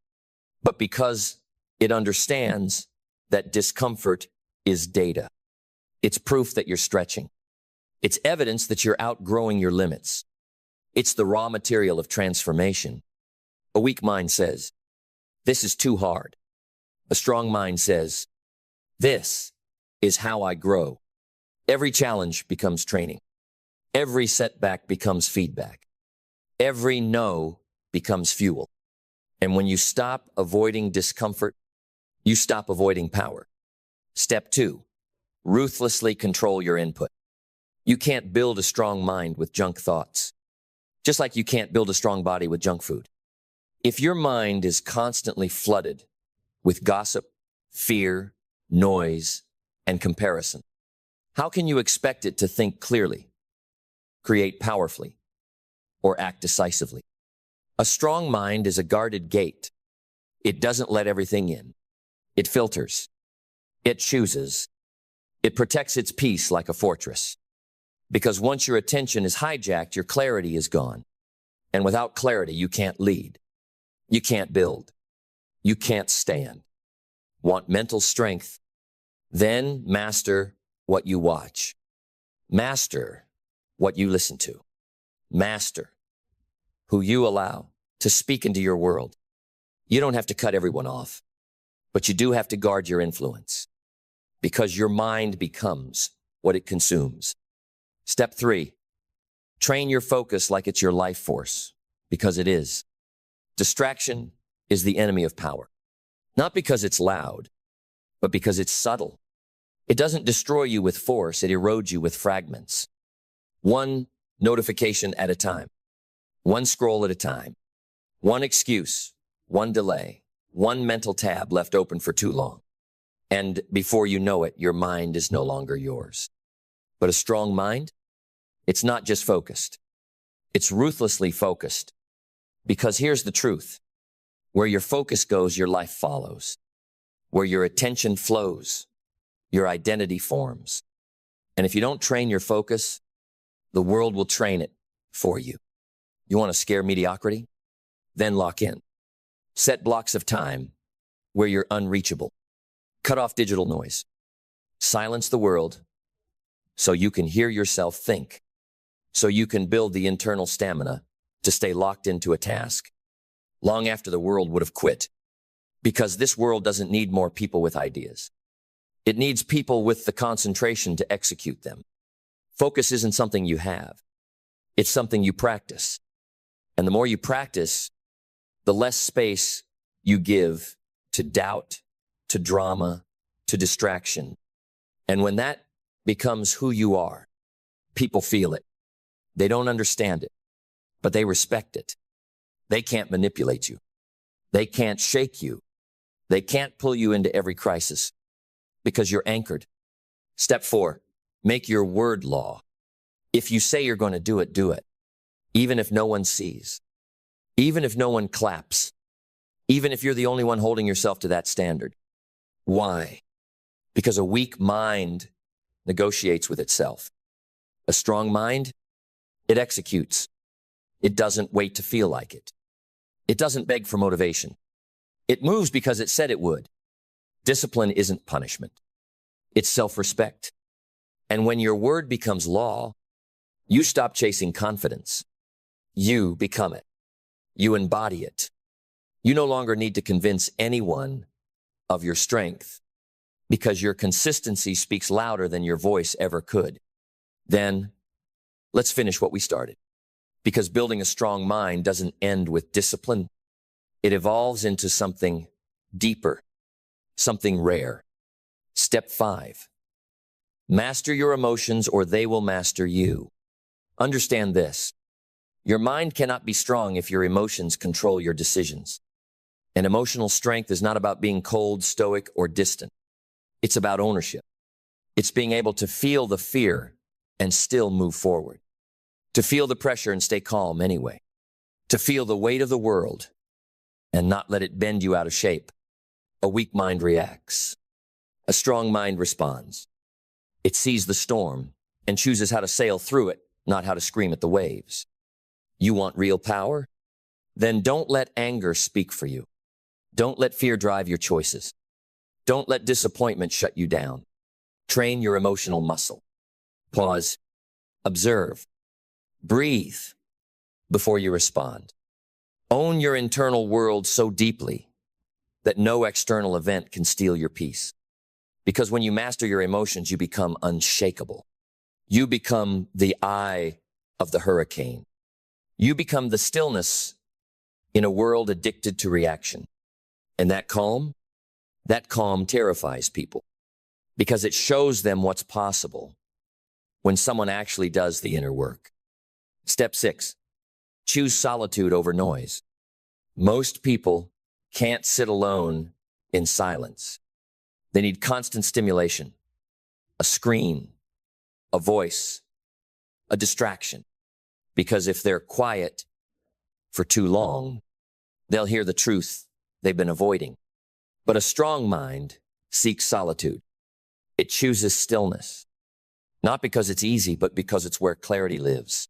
but because it understands that discomfort is data. It's proof that you're stretching. It's evidence that you're outgrowing your limits. It's the raw material of transformation. A weak mind says, this is too hard. A strong mind says, this is how I grow. Every challenge becomes training. Every setback becomes feedback. Every no becomes fuel. And when you stop avoiding discomfort, you stop avoiding power. Step 2, ruthlessly control your input. You can't build a strong mind with junk thoughts, just like you can't build a strong body with junk food. If your mind is constantly flooded with gossip, fear, noise, and comparison, how can you expect it to think clearly, create powerfully, or act decisively? A strong mind is a guarded gate. It doesn't let everything in. It filters. It chooses. It protects its peace like a fortress. Because once your attention is hijacked, your clarity is gone. And without clarity, you can't lead. You can't build. You can't stand. Want mental strength? Then master what you watch. Master what you listen to. Master who you allow to speak into your world. You don't have to cut everyone off, but you do have to guard your influence because your mind becomes what it consumes. Step 3, train your focus like it's your life force, because it is. Distraction is the enemy of power, not because it's loud, but because it's subtle. It doesn't destroy you with force, it erodes you with fragments. One notification at a time. One scroll at a time. One excuse, one delay, one mental tab left open for too long. And before you know it, your mind is no longer yours. But a strong mind, it's not just focused. It's ruthlessly focused. Because here's the truth. Where your focus goes, your life follows. Where your attention flows, your identity forms. And if you don't train your focus, the world will train it for you. You want to scare mediocrity? Then lock in. Set blocks of time where you're unreachable. Cut off digital noise. Silence the world so you can hear yourself think, so you can build the internal stamina to stay locked into a task long after the world would have quit. Because this world doesn't need more people with ideas. It needs people with the concentration to execute them. Focus isn't something you have. It's something you practice. And the more you practice, the less space you give to doubt, to drama, to distraction. And when that becomes who you are, people feel it. They don't understand it, but they respect it. They can't manipulate you. They can't shake you. They can't pull you into every crisis because you're anchored. Step 4, make your word law. If you say you're going to do it, do it. Even if no one sees. Even if no one claps. Even if you're the only one holding yourself to that standard. Why? Because a weak mind negotiates with itself. A strong mind, it executes. It doesn't wait to feel like it. It doesn't beg for motivation. It moves because it said it would. Discipline isn't punishment. It's self-respect. And when your word becomes law, you stop chasing confidence. You become it. You embody it. You no longer need to convince anyone of your strength because your consistency speaks louder than your voice ever could. Then, let's finish what we started. Because building a strong mind doesn't end with discipline. It evolves into something deeper, something rare. Step 5. Master your emotions or they will master you. Understand this. Your mind cannot be strong if your emotions control your decisions. And emotional strength is not about being cold, stoic, or distant. It's about ownership. It's being able to feel the fear and still move forward. To feel the pressure and stay calm anyway. To feel the weight of the world and not let it bend you out of shape. A weak mind reacts. A strong mind responds. It sees the storm and chooses how to sail through it, not how to scream at the waves. You want real power? Then don't let anger speak for you. Don't let fear drive your choices. Don't let disappointment shut you down. Train your emotional muscle. Pause. Observe. Breathe before you respond. Own your internal world so deeply that no external event can steal your peace. Because when you master your emotions, you become unshakable. You become the eye of the hurricane. You become the stillness in a world addicted to reaction. And that calm terrifies people because it shows them what's possible when someone actually does the inner work. Step 6, choose solitude over noise. Most people can't sit alone in silence. They need constant stimulation, a screen, a voice, a distraction. Because if they're quiet for too long, they'll hear the truth they've been avoiding. But a strong mind seeks solitude. It chooses stillness, not because it's easy, but because it's where clarity lives.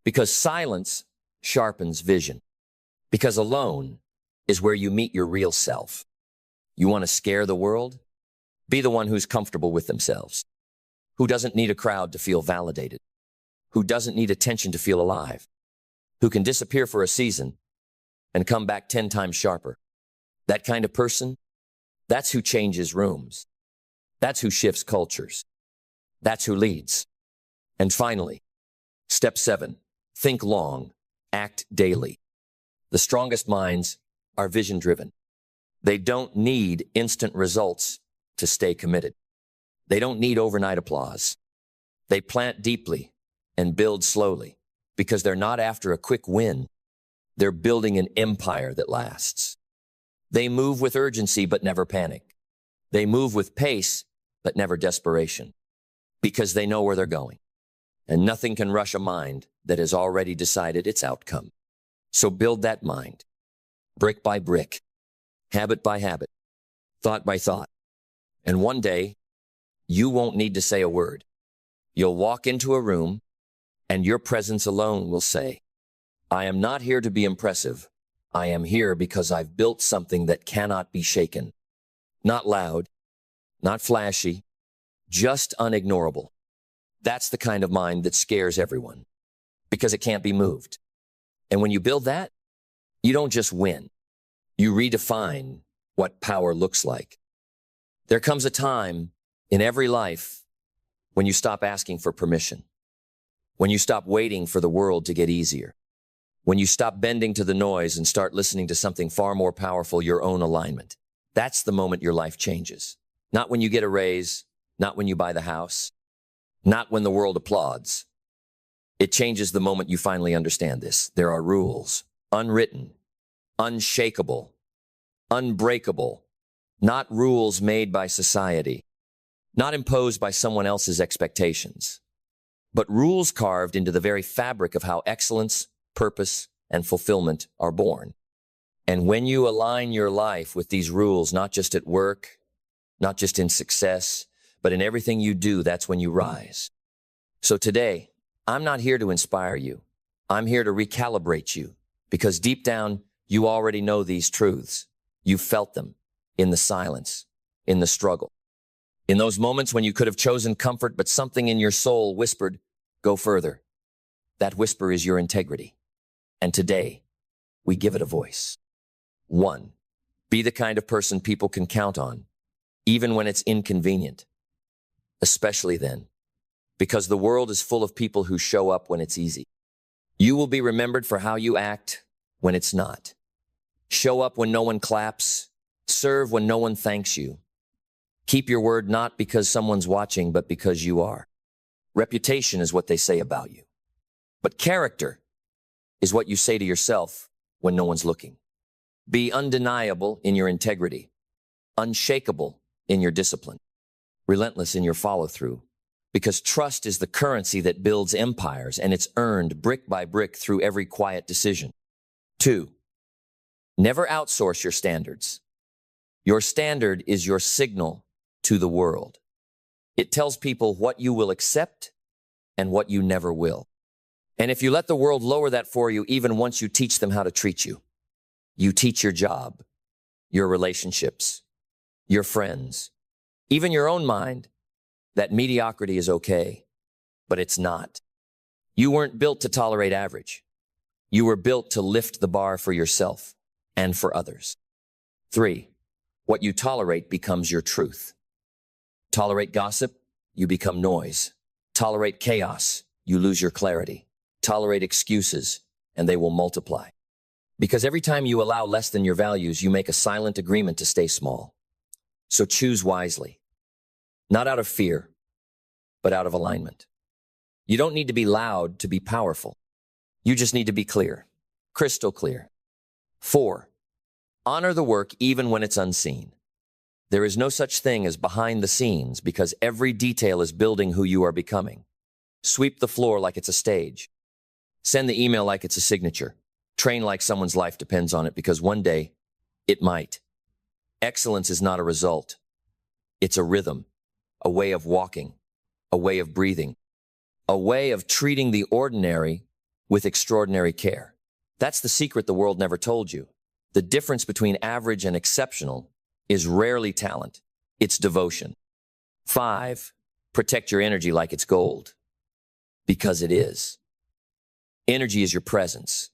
Because silence sharpens vision. Because alone is where you meet your real self. You want to scare the world? Be the one who's comfortable with themselves, who doesn't need a crowd to feel validated, who doesn't need attention to feel alive, who can disappear for a season and come back 10 times sharper. That kind of person, that's who changes rooms. That's who shifts cultures. That's who leads. And finally, step 7, think long, act daily. The strongest minds are vision-driven. They don't need instant results to stay committed. They don't need overnight applause. They plant deeply and build slowly because they're not after a quick win. They're building an empire that lasts. They move with urgency but never panic. They move with pace but never desperation because they know where they're going. And nothing can rush a mind that has already decided its outcome. So build that mind, brick by brick, habit by habit, thought by thought. And one day, you won't need to say a word. You'll walk into a room, and your presence alone will say, I am not here to be impressive. I am here because I've built something that cannot be shaken. Not loud, not flashy, just unignorable. That's the kind of mind that scares everyone because it can't be moved. And when you build that, you don't just win. You redefine what power looks like. There comes a time in every life when you stop asking for permission, when you stop waiting for the world to get easier, when you stop bending to the noise and start listening to something far more powerful, your own alignment. That's the moment your life changes. Not when you get a raise, not when you buy the house, not when the world applauds. It changes the moment you finally understand this. There are rules, unwritten, unshakable, unbreakable, not rules made by society, not imposed by someone else's expectations, but rules carved into the very fabric of how excellence, purpose, and fulfillment are born. And when you align your life with these rules, not just at work, not just in success, but in everything you do, that's when you rise. So today, I'm not here to inspire you. I'm here to recalibrate you because deep down, you already know these truths. You felt them in the silence, in the struggle, in those moments when you could have chosen comfort, but something in your soul whispered, go further. That whisper is your integrity. And today, we give it a voice. 1. Be the kind of person people can count on, even when it's inconvenient. Especially then, because the world is full of people who show up when it's easy. You will be remembered for how you act when it's not. Show up when no one claps. Serve when no one thanks you. Keep your word not because someone's watching, but because you are. Reputation is what they say about you. But character is what you say to yourself when no one's looking. Be undeniable in your integrity, unshakable in your discipline, relentless in your follow-through, because trust is the currency that builds empires, and it's earned brick by brick through every quiet decision. 2. Never outsource your standards. Your standard is your signal to the world. It tells people what you will accept and what you never will. And if you let the world lower that for you, even once you teach them how to treat you, you teach your job, your relationships, your friends, even your own mind, that mediocrity is okay, but it's not. You weren't built to tolerate average. You were built to lift the bar for yourself and for others. 3. What you tolerate becomes your truth. Tolerate gossip, you become noise. Tolerate chaos, you lose your clarity. Tolerate excuses, and they will multiply. Because every time you allow less than your values, you make a silent agreement to stay small. So choose wisely. Not out of fear, but out of alignment. You don't need to be loud to be powerful. You just need to be clear, crystal clear. 4. Honor the work even when it's unseen. There is no such thing as behind the scenes because every detail is building who you are becoming. Sweep the floor like it's a stage. Send the email like it's a signature. Train like someone's life depends on it because one day it might. Excellence is not a result. It's a rhythm, a way of walking, a way of breathing, a way of treating the ordinary with extraordinary care. That's the secret the world never told you. The difference between average and exceptional is rarely talent. It's devotion. 5. Protect your energy like it's gold. Because it is. Energy is your presence,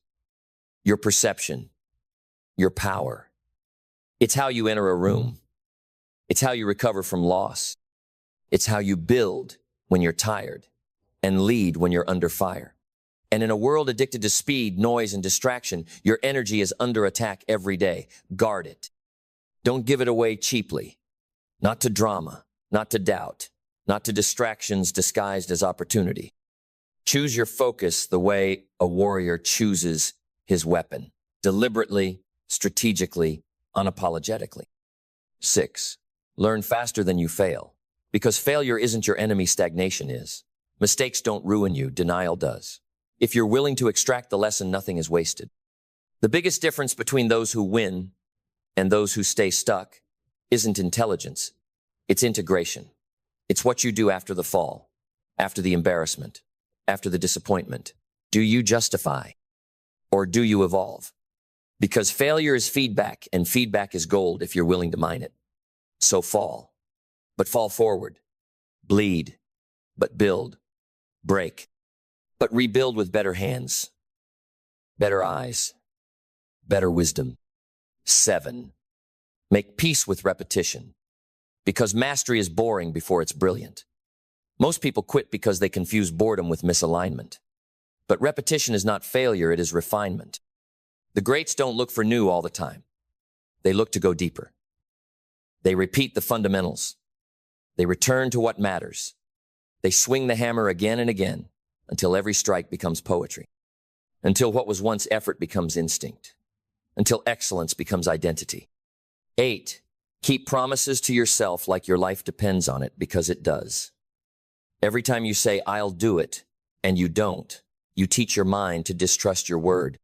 your perception, your power. It's how you enter a room. It's how you recover from loss. It's how you build when you're tired and lead when you're under fire. And in a world addicted to speed, noise, and distraction, your energy is under attack every day. Guard it. Don't give it away cheaply. Not to drama, not to doubt, not to distractions disguised as opportunity. Choose your focus the way a warrior chooses his weapon. Deliberately, strategically, unapologetically. 6. Learn faster than you fail. Because failure isn't your enemy, stagnation is. Mistakes don't ruin you, denial does. If you're willing to extract the lesson, nothing is wasted. The biggest difference between those who win and those who stay stuck isn't intelligence. It's integration. It's what you do after the fall, after the embarrassment, after the disappointment. Do you justify or do you evolve? Because failure is feedback, and feedback is gold if you're willing to mine it. So fall, but fall forward. Bleed, but build. Break, but rebuild with better hands, better eyes, better wisdom. 7, make peace with repetition, because mastery is boring before it's brilliant. Most people quit because they confuse boredom with misalignment. But repetition is not failure, it is refinement. The greats don't look for new all the time. They look to go deeper. They repeat the fundamentals. They return to what matters. They swing the hammer again and again until every strike becomes poetry. Until what was once effort becomes instinct. Until excellence becomes identity. 8, keep promises to yourself like your life depends on it, because it does. Every time you say, I'll do it, and you don't, you teach your mind to distrust your word.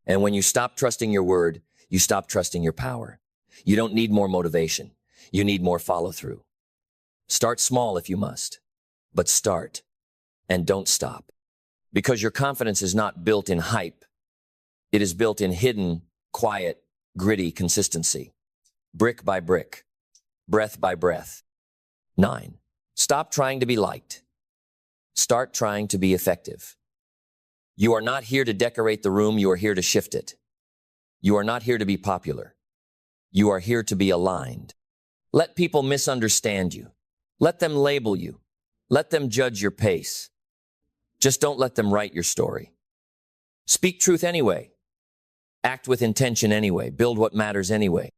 And when you stop trusting your word, you stop trusting your power. You don't need more motivation. You need more follow-through. Start small if you must, but start and don't stop. Because your confidence is not built in hype. It is built in hidden, quiet, gritty consistency. Brick by brick, breath by breath. 9, stop trying to be liked. Start trying to be effective. You are not here to decorate the room, you are here to shift it. You are not here to be popular. You are here to be aligned. Let people misunderstand you. Let them label you. Let them judge your pace. Just don't let them write your story. Speak truth anyway. Act with intention anyway. Build what matters anyway.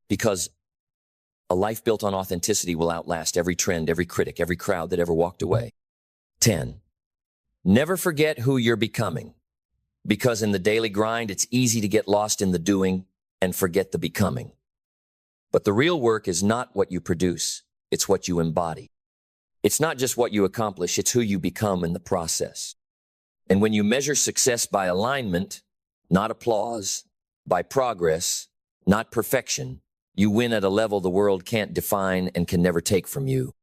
Because a life built on authenticity will outlast every trend, every critic, every crowd that ever walked away. 10, never forget who you're becoming. Because in the daily grind, it's easy to get lost in the doing and forget the becoming. But the real work is not what you produce, it's what you embody. It's not just what you accomplish, it's who you become in the process. And when you measure success by alignment, not applause, by progress, not perfection, you win at a level the world can't define and can never take from you.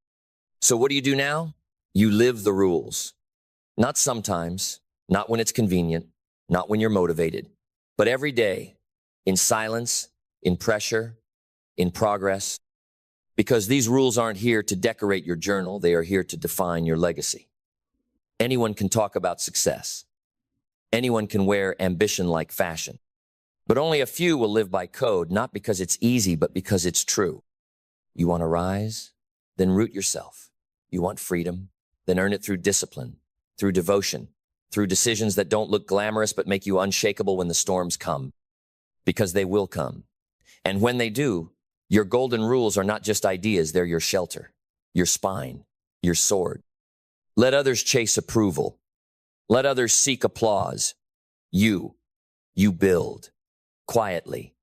So what do you do now? You live the rules. Not sometimes, not when it's convenient, not when you're motivated, but every day, in silence, in pressure, in progress. Because these rules aren't here to decorate your journal, they are here to define your legacy. Anyone can talk about success. Anyone can wear ambition like fashion. But only a few will live by code, not because it's easy, but because it's true. You want to rise? Then root yourself. You want freedom? Then earn it through discipline, through devotion, through decisions that don't look glamorous but make you unshakable when the storms come. Because they will come. And when they do, your golden rules are not just ideas, they're your shelter, your spine, your sword. Let others chase approval. Let others seek applause. You build. Quietly,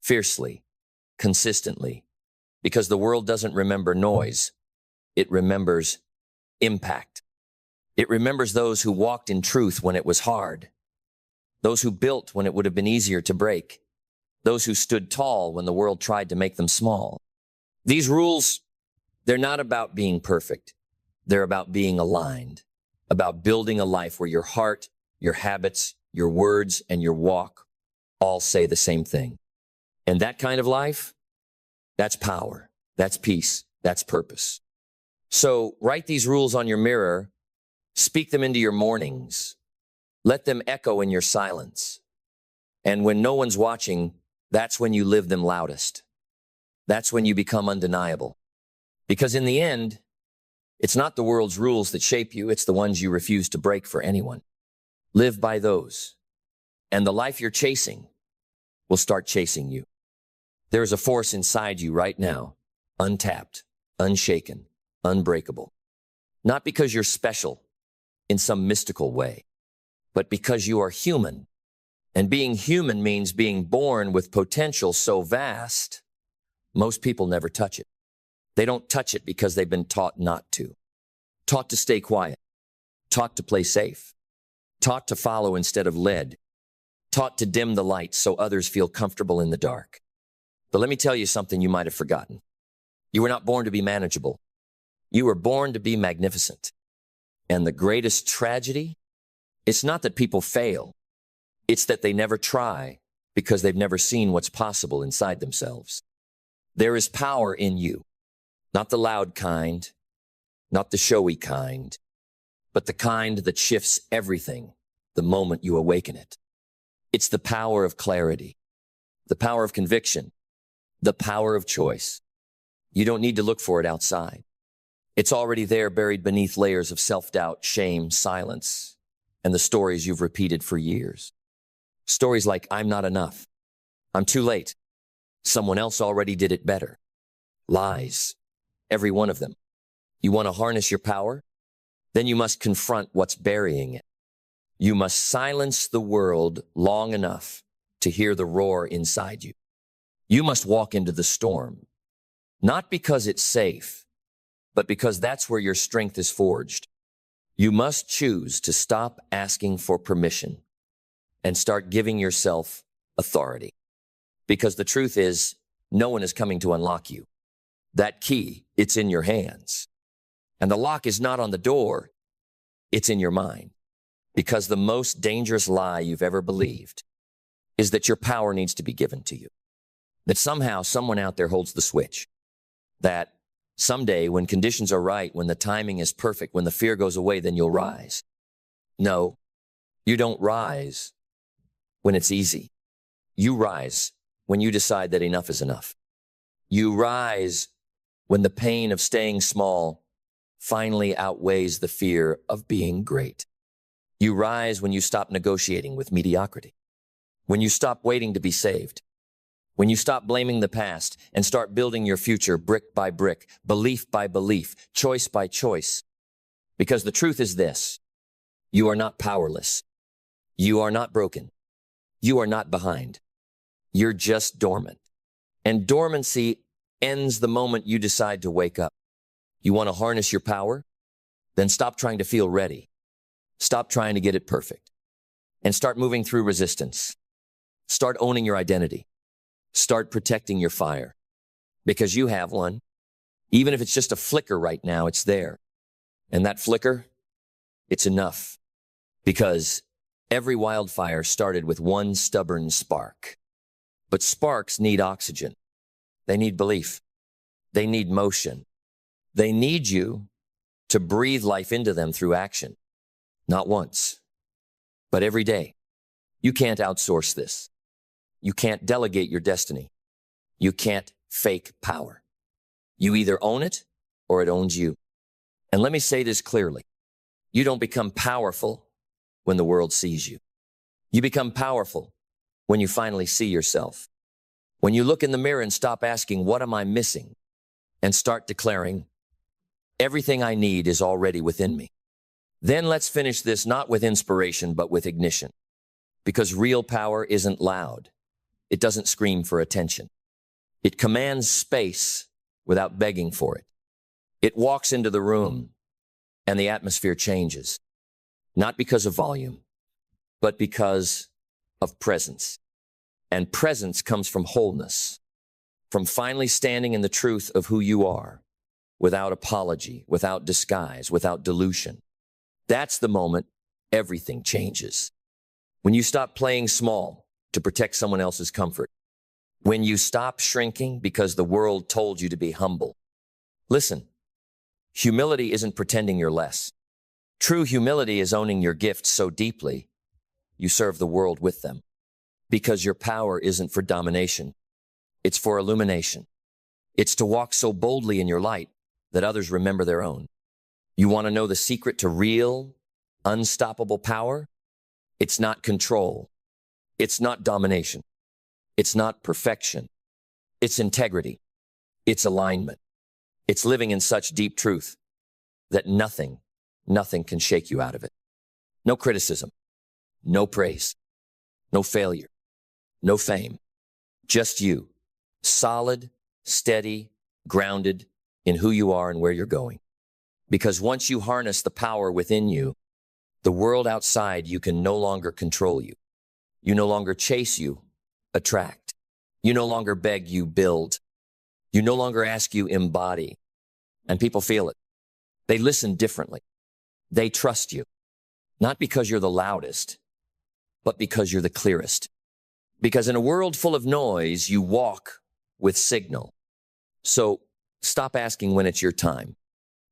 fiercely, consistently. Because the world doesn't remember noise. It remembers impact. It remembers those who walked in truth when it was hard. Those who built when it would have been easier to break. Those who stood tall when the world tried to make them small. These rules, they're not about being perfect. They're about being aligned. About building a life where your heart, your habits, your words, and your walk all say the same thing. And that kind of life, that's power, that's peace, that's purpose. So write these rules on your mirror, speak them into your mornings, let them echo in your silence. And when no one's watching, that's when you live them loudest. That's when you become undeniable. Because in the end, it's not the world's rules that shape you, it's the ones you refuse to break for anyone. Live by those. And the life you're chasing will start chasing you. There is a force inside you right now, untapped, unshaken, unbreakable. Not because you're special in some mystical way, but because you are human. And being human means being born with potential so vast, most people never touch it. They don't touch it because they've been taught not to. Taught to stay quiet. Taught to play safe. Taught to follow instead of led. Taught to dim the light so others feel comfortable in the dark. But let me tell you something you might have forgotten. You were not born to be manageable. You were born to be magnificent. And the greatest tragedy, it's not that people fail. It's that they never try because they've never seen what's possible inside themselves. There is power in you, not the loud kind, not the showy kind, but the kind that shifts everything the moment you awaken it. It's the power of clarity, the power of conviction, the power of choice. You don't need to look for it outside. It's already there, buried beneath layers of self-doubt, shame, silence, and the stories you've repeated for years. Stories like, I'm not enough. I'm too late. Someone else already did it better. Lies. Every one of them. You want to harness your power? Then you must confront what's burying it. You must silence the world long enough to hear the roar inside you. You must walk into the storm, not because it's safe, but because that's where your strength is forged. You must choose to stop asking for permission and start giving yourself authority. Because the truth is, no one is coming to unlock you. That key, it's in your hands. And the lock is not on the door, it's in your mind. Because the most dangerous lie you've ever believed is that your power needs to be given to you. That somehow someone out there holds the switch. That someday when conditions are right, when the timing is perfect, when the fear goes away, then you'll rise. No, you don't rise when it's easy. You rise when you decide that enough is enough. You rise when the pain of staying small finally outweighs the fear of being great. You rise when you stop negotiating with mediocrity. When you stop waiting to be saved. When you stop blaming the past and start building your future brick by brick, belief by belief, choice by choice. Because the truth is this: you are not powerless. You are not broken. You are not behind. You're just dormant. And dormancy ends the moment you decide to wake up. You want to harness your power? Then stop trying to feel ready. Stop trying to get it perfect. And start moving through resistance. Start owning your identity. Start protecting your fire. Because you have one. Even if it's just a flicker right now, it's there. And that flicker, it's enough. Because every wildfire started with one stubborn spark. But sparks need oxygen. They need belief. They need motion. They need you to breathe life into them through action. Not once, but every day. You can't outsource this. You can't delegate your destiny. You can't fake power. You either own it or it owns you. And let me say this clearly. You don't become powerful when the world sees you. You become powerful when you finally see yourself. When you look in the mirror and stop asking, what am I missing? And start declaring, everything I need is already within me. Then let's finish this not with inspiration, but with ignition. Because real power isn't loud. It doesn't scream for attention. It commands space without begging for it. It walks into the room and the atmosphere changes. Not because of volume, but because of presence. And presence comes from wholeness, from finally standing in the truth of who you are, without apology, without disguise, without dilution. That's the moment everything changes. When you stop playing small to protect someone else's comfort. When you stop shrinking because the world told you to be humble. Listen, humility isn't pretending you're less. True humility is owning your gifts so deeply you serve the world with them. Because your power isn't for domination. It's for illumination. It's to walk so boldly in your light that others remember their own. You want to know the secret to real, unstoppable power? It's not control. It's not domination. It's not perfection. It's integrity. It's alignment. It's living in such deep truth that nothing can shake you out of it. No criticism, no praise, no failure, no fame. Just you, solid, steady, grounded in who you are and where you're going. Because once you harness the power within you, the world outside you can no longer control you. You no longer chase you, attract. You no longer beg, you build. You no longer ask, you embody. And people feel it. They listen differently. They trust you. Not because you're the loudest, but because you're the clearest. Because in a world full of noise, you walk with signal. So stop asking when it's your time.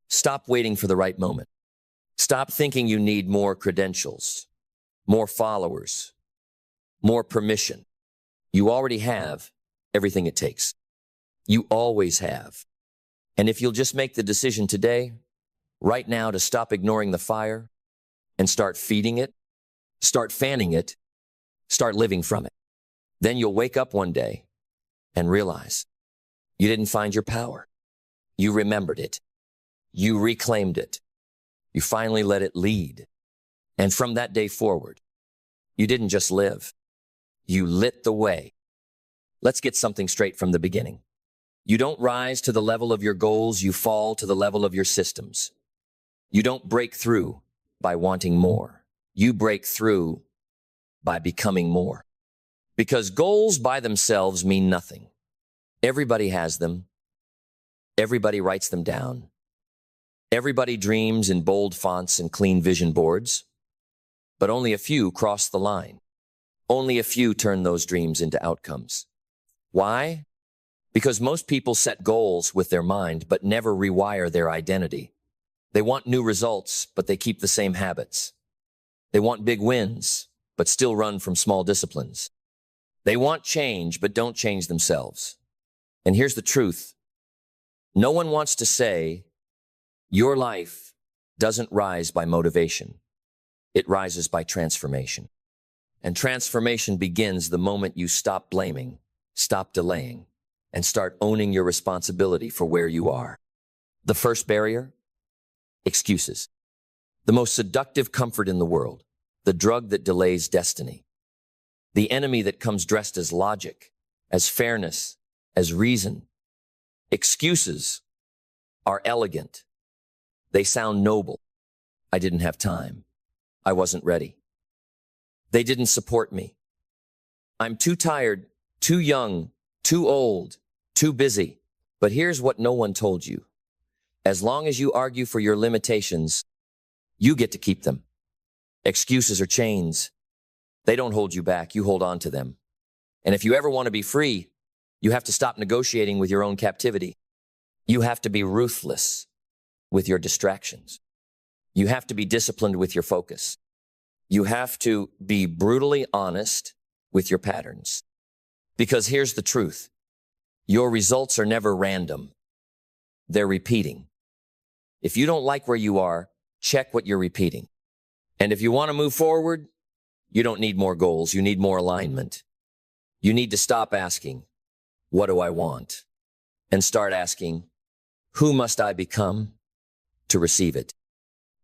Stop waiting for the right moment. Stop thinking you need more credentials, more followers, more permission. You already have everything it takes. You always have. And if you'll just make the decision today, right now, to stop ignoring the fire and start feeding it, start fanning it, start living from it, then you'll wake up one day and realize you didn't find your power. You remembered it. You reclaimed it. You finally let it lead. And from that day forward, you didn't just live. You lit the way. Let's get something straight from the beginning. You don't rise to the level of your goals, you fall to the level of your systems. You don't break through by wanting more. You break through by becoming more. Because goals by themselves mean nothing. Everybody has them. Everybody writes them down. Everybody dreams in bold fonts and clean vision boards. But only a few cross the line. Only a few turn those dreams into outcomes. Why? Because most people set goals with their mind, but never rewire their identity. They want new results, but they keep the same habits. They want big wins, but still run from small disciplines. They want change, but don't change themselves. And here's the truth. No one wants to say, your life doesn't rise by motivation. It rises by transformation. And transformation begins the moment you stop blaming, stop delaying, and start owning your responsibility for where you are. The first barrier? Excuses. The most seductive comfort in the world. The drug that delays destiny. The enemy that comes dressed as logic, as fairness, as reason. Excuses are elegant. They sound noble. I didn't have time. I wasn't ready. They didn't support me. I'm too tired, too young, too old, too busy. But here's what no one told you. As long as you argue for your limitations, you get to keep them. Excuses are chains. They don't hold you back. You hold on to them. And if you ever want to be free, you have to stop negotiating with your own captivity. You have to be ruthless with your distractions. You have to be disciplined with your focus. You have to be brutally honest with your patterns. Because here's the truth. Your results are never random. They're repeating. If you don't like where you are, check what you're repeating. And if you want to move forward, you don't need more goals. You need more alignment. You need to stop asking, what do I want? And start asking, who must I become to receive it?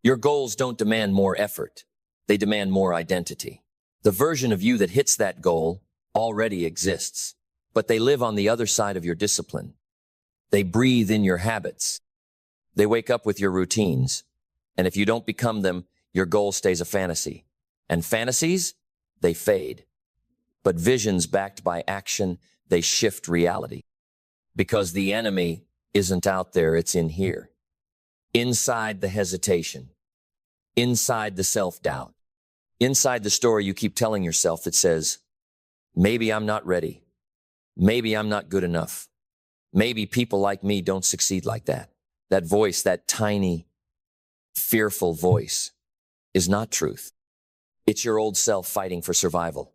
Your goals don't demand more effort. They demand more identity. The version of you that hits that goal already exists, but they live on the other side of your discipline. They breathe in your habits. They wake up with your routines. And if you don't become them, your goal stays a fantasy. And fantasies, they fade. But visions backed by action, they shift reality. Because the enemy isn't out there, it's in here. Inside the hesitation. Inside the self-doubt. Inside the story you keep telling yourself that says, maybe I'm not ready. Maybe I'm not good enough. Maybe people like me don't succeed like that. That voice, that tiny, fearful voice, is not truth. It's your old self fighting for survival.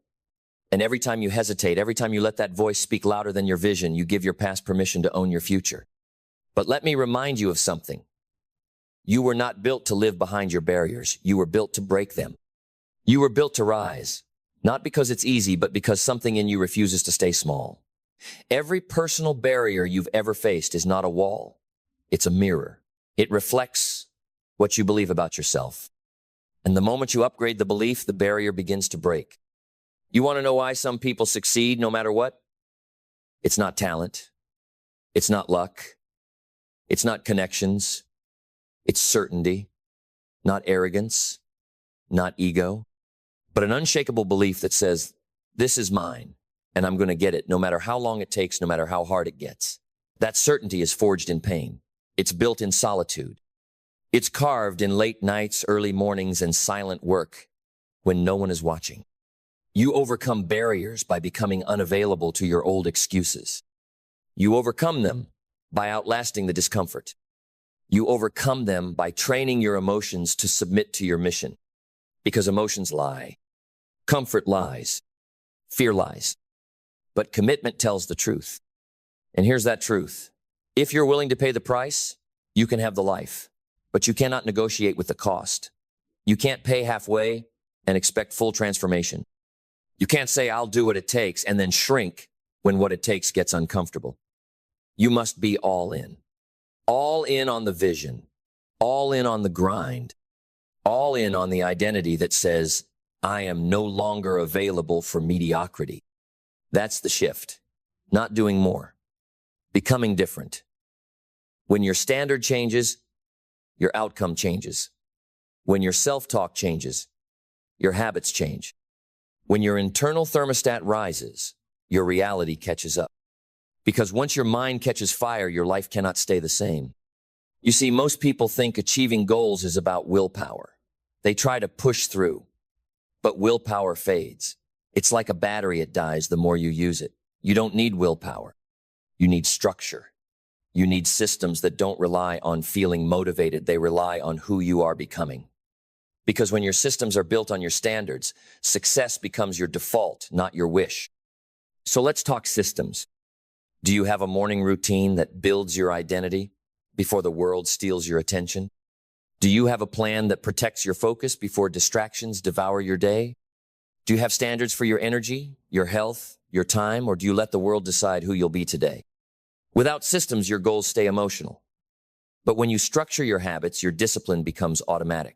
And every time you hesitate, every time you let that voice speak louder than your vision, you give your past permission to own your future. But let me remind you of something. You were not built to live behind your barriers. You were built to break them. You were built to rise, not because it's easy, but because something in you refuses to stay small. Every personal barrier you've ever faced is not a wall. It's a mirror. It reflects what you believe about yourself. And the moment you upgrade the belief, the barrier begins to break. You want to know why some people succeed no matter what? It's not talent. It's not luck. It's not connections. It's certainty, not arrogance, not ego, but an unshakable belief that says, this is mine, and I'm going to get it no matter how long it takes, no matter how hard it gets. That certainty is forged in pain. It's built in solitude. It's carved in late nights, early mornings, and silent work when no one is watching. You overcome barriers by becoming unavailable to your old excuses. You overcome them by outlasting the discomfort. You overcome them by training your emotions to submit to your mission. Because emotions lie. Comfort lies. Fear lies. But commitment tells the truth. And here's that truth. If you're willing to pay the price, you can have the life. But you cannot negotiate with the cost. You can't pay halfway and expect full transformation. You can't say, I'll do what it takes, and then shrink when what it takes gets uncomfortable. You must be all in. All in on the vision. All in on the grind. All in on the identity that says, I am no longer available for mediocrity. That's the shift. Not doing more. Becoming different. When your standard changes, your outcome changes. When your self-talk changes, your habits change. When your internal thermostat rises, your reality catches up. Because once your mind catches fire, your life cannot stay the same. You see, most people think achieving goals is about willpower. They try to push through, but willpower fades. It's like a battery, it dies the more you use it. You don't need willpower. You need structure. You need systems that don't rely on feeling motivated. They rely on who you are becoming. Because when your systems are built on your standards, success becomes your default, not your wish. So let's talk systems. Do you have a morning routine that builds your identity before the world steals your attention? Do you have a plan that protects your focus before distractions devour your day? Do you have standards for your energy, your health, your time, or do you let the world decide who you'll be today? Without systems, your goals stay emotional. But when you structure your habits, your discipline becomes automatic.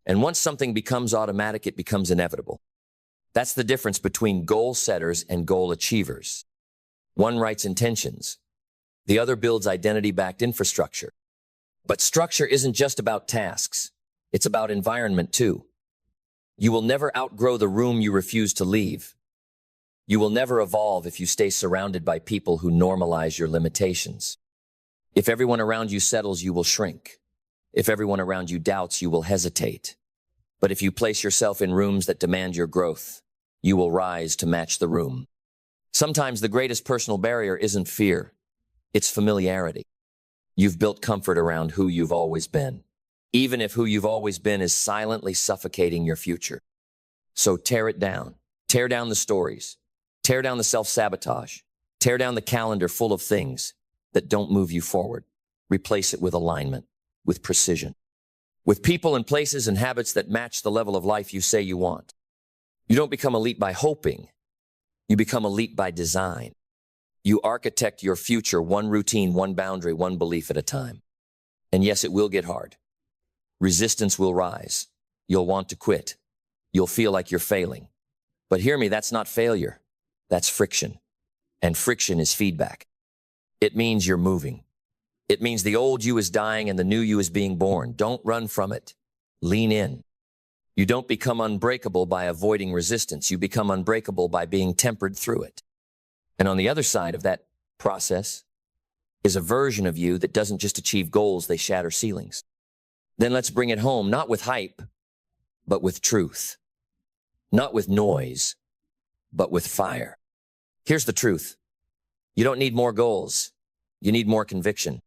And once something becomes automatic, it becomes inevitable. That's the difference between goal setters and goal achievers. One writes intentions. The other builds identity-backed infrastructure. But structure isn't just about tasks. It's about environment too. You will never outgrow the room you refuse to leave. You will never evolve if you stay surrounded by people who normalize your limitations. If everyone around you settles, you will shrink. If everyone around you doubts, you will hesitate. But if you place yourself in rooms that demand your growth, you will rise to match the room. Sometimes the greatest personal barrier isn't fear. It's familiarity. You've built comfort around who you've always been, even if who you've always been is silently suffocating your future. So tear it down. Tear down the stories. Tear down the self-sabotage. Tear down the calendar full of things that don't move you forward. Replace it with alignment, with precision, with people and places and habits that match the level of life you say you want. You don't become elite by hoping. You become elite by design. You architect your future one routine, one boundary, one belief at a time. And yes, it will get hard. Resistance will rise. You'll want to quit. You'll feel like you're failing. But hear me, that's not failure. That's friction. And friction is feedback. It means you're moving. It means the old you is dying and the new you is being born. Don't run from it. Lean in. You don't become unbreakable by avoiding resistance. You become unbreakable by being tempered through it. And on the other side of that process is a version of you that doesn't just achieve goals, they shatter ceilings. Then let's bring it home, not with hype, but with truth. Not with noise, but with fire. Here's the truth. You don't need more goals. You need more conviction.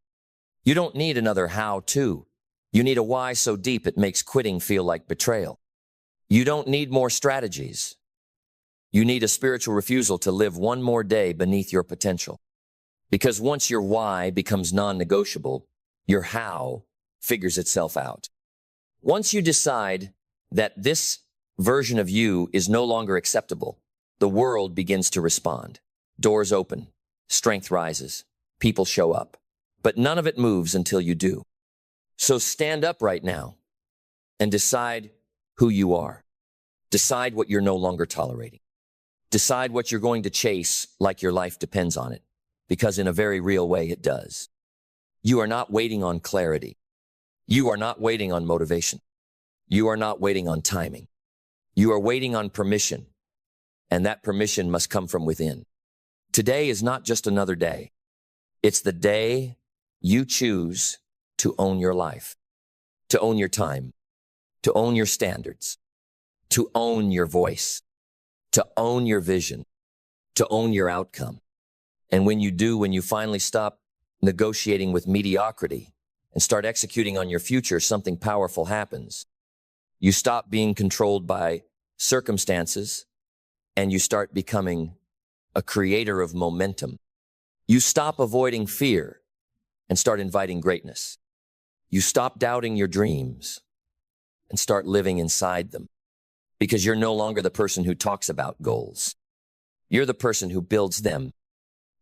You don't need another how-to. You need a why so deep it makes quitting feel like betrayal. You don't need more strategies. You need a spiritual refusal to live one more day beneath your potential. Because once your why becomes non-negotiable, your how figures itself out. Once you decide that this version of you is no longer acceptable, the world begins to respond. Doors open, strength rises, people show up. But none of it moves until you do. So stand up right now and decide who you are. Decide what you're no longer tolerating. Decide what you're going to chase like your life depends on it, because in a very real way it does. You are not waiting on clarity. You are not waiting on motivation. You are not waiting on timing. You are waiting on permission, and that permission must come from within. Today is not just another day. It's the day you choose to own your life, to own your time, to own your standards, to own your voice, to own your vision, to own your outcome. And when you do, when you finally stop negotiating with mediocrity and start executing on your future, something powerful happens. You stop being controlled by circumstances and you start becoming a creator of momentum. You stop avoiding fear and start inviting greatness. You stop doubting your dreams and start living inside them, because you're no longer the person who talks about goals. You're the person who builds them.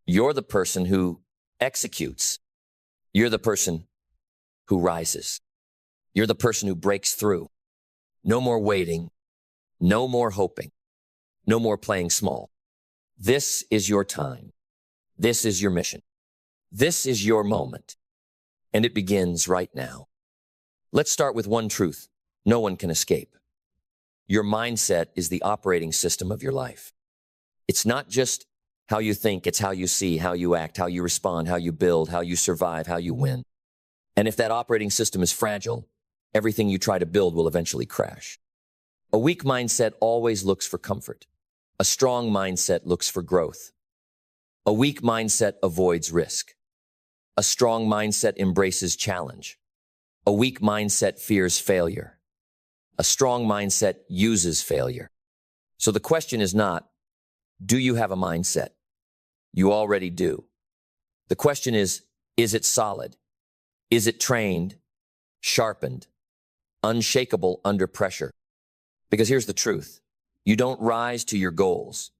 You're the person who executes. You're the person who rises. You're the person who breaks through. No more waiting. No more hoping. No more playing small. This is your time. This is your mission. This is your moment. And it begins right now. Let's start with one truth. No one can escape. Your mindset is the operating system of your life. It's not just how you think, it's how you see, how you act, how you respond, how you build, how you survive, how you win. And if that operating system is fragile, everything you try to build will eventually crash. A weak mindset always looks for comfort. A strong mindset looks for growth. A weak mindset avoids risk. A strong mindset embraces challenge. A weak mindset fears failure. A strong mindset uses failure. So the question is not, do you have a mindset? You already do. The question is it solid? Is it trained, sharpened, unshakable under pressure? Because here's the truth. You don't rise to your goals.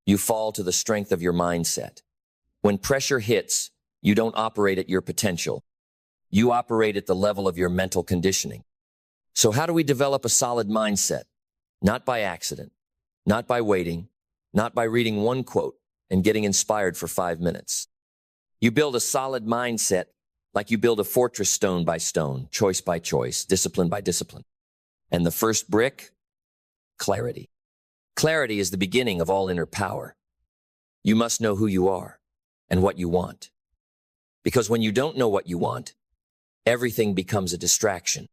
You fall to the strength of your mindset. When pressure hits, you don't operate at your potential. You operate at the level of your mental conditioning. So how do we develop a solid mindset? Not by accident, not by waiting, not by reading one quote and getting inspired for 5 minutes. You build a solid mindset like you build a fortress stone by stone, choice by choice, discipline by discipline. And the first brick? Clarity. Clarity is the beginning of all inner power. You must know who you are and what you want. Because when you don't know what you want, everything becomes a distraction.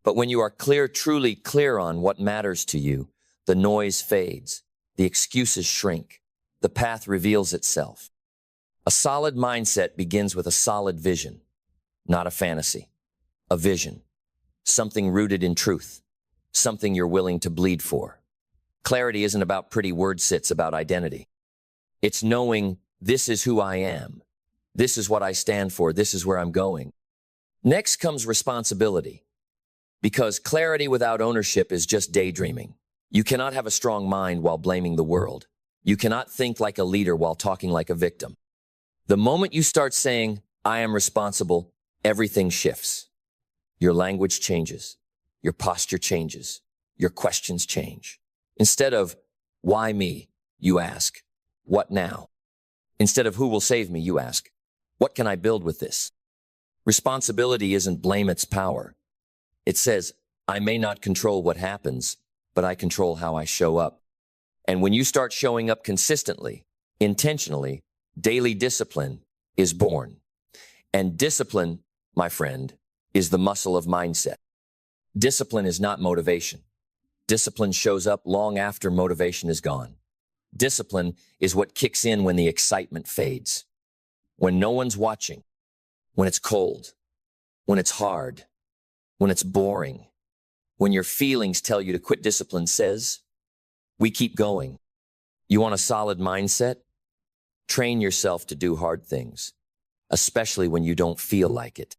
But when you are clear, truly clear on what matters to you, the noise fades, the excuses shrink, the path reveals itself. A solid mindset begins with a solid vision, not a fantasy, a vision, something rooted in truth, something you're willing to bleed for. Clarity isn't about pretty words, it's about identity. It's knowing this is who I am. This is what I stand for. This is where I'm going. Next comes responsibility. Because clarity without ownership is just daydreaming. You cannot have a strong mind while blaming the world. You cannot think like a leader while talking like a victim. The moment you start saying, I am responsible, everything shifts. Your language changes. Your posture changes. Your questions change. Instead of, why me? You ask, what now? Instead of who will save me? You ask, what can I build with this? Responsibility isn't blame, it's power. It says, I may not control what happens, but I control how I show up. And when you start showing up consistently, intentionally, daily discipline is born. And discipline, my friend, is the muscle of mindset. Discipline is not motivation. Discipline shows up long after motivation is gone. Discipline is what kicks in when the excitement fades. When no one's watching, when it's cold, when it's hard, when it's boring, when your feelings tell you to quit. Discipline says, we keep going. You want a solid mindset? Train yourself to do hard things, especially when you don't feel like it.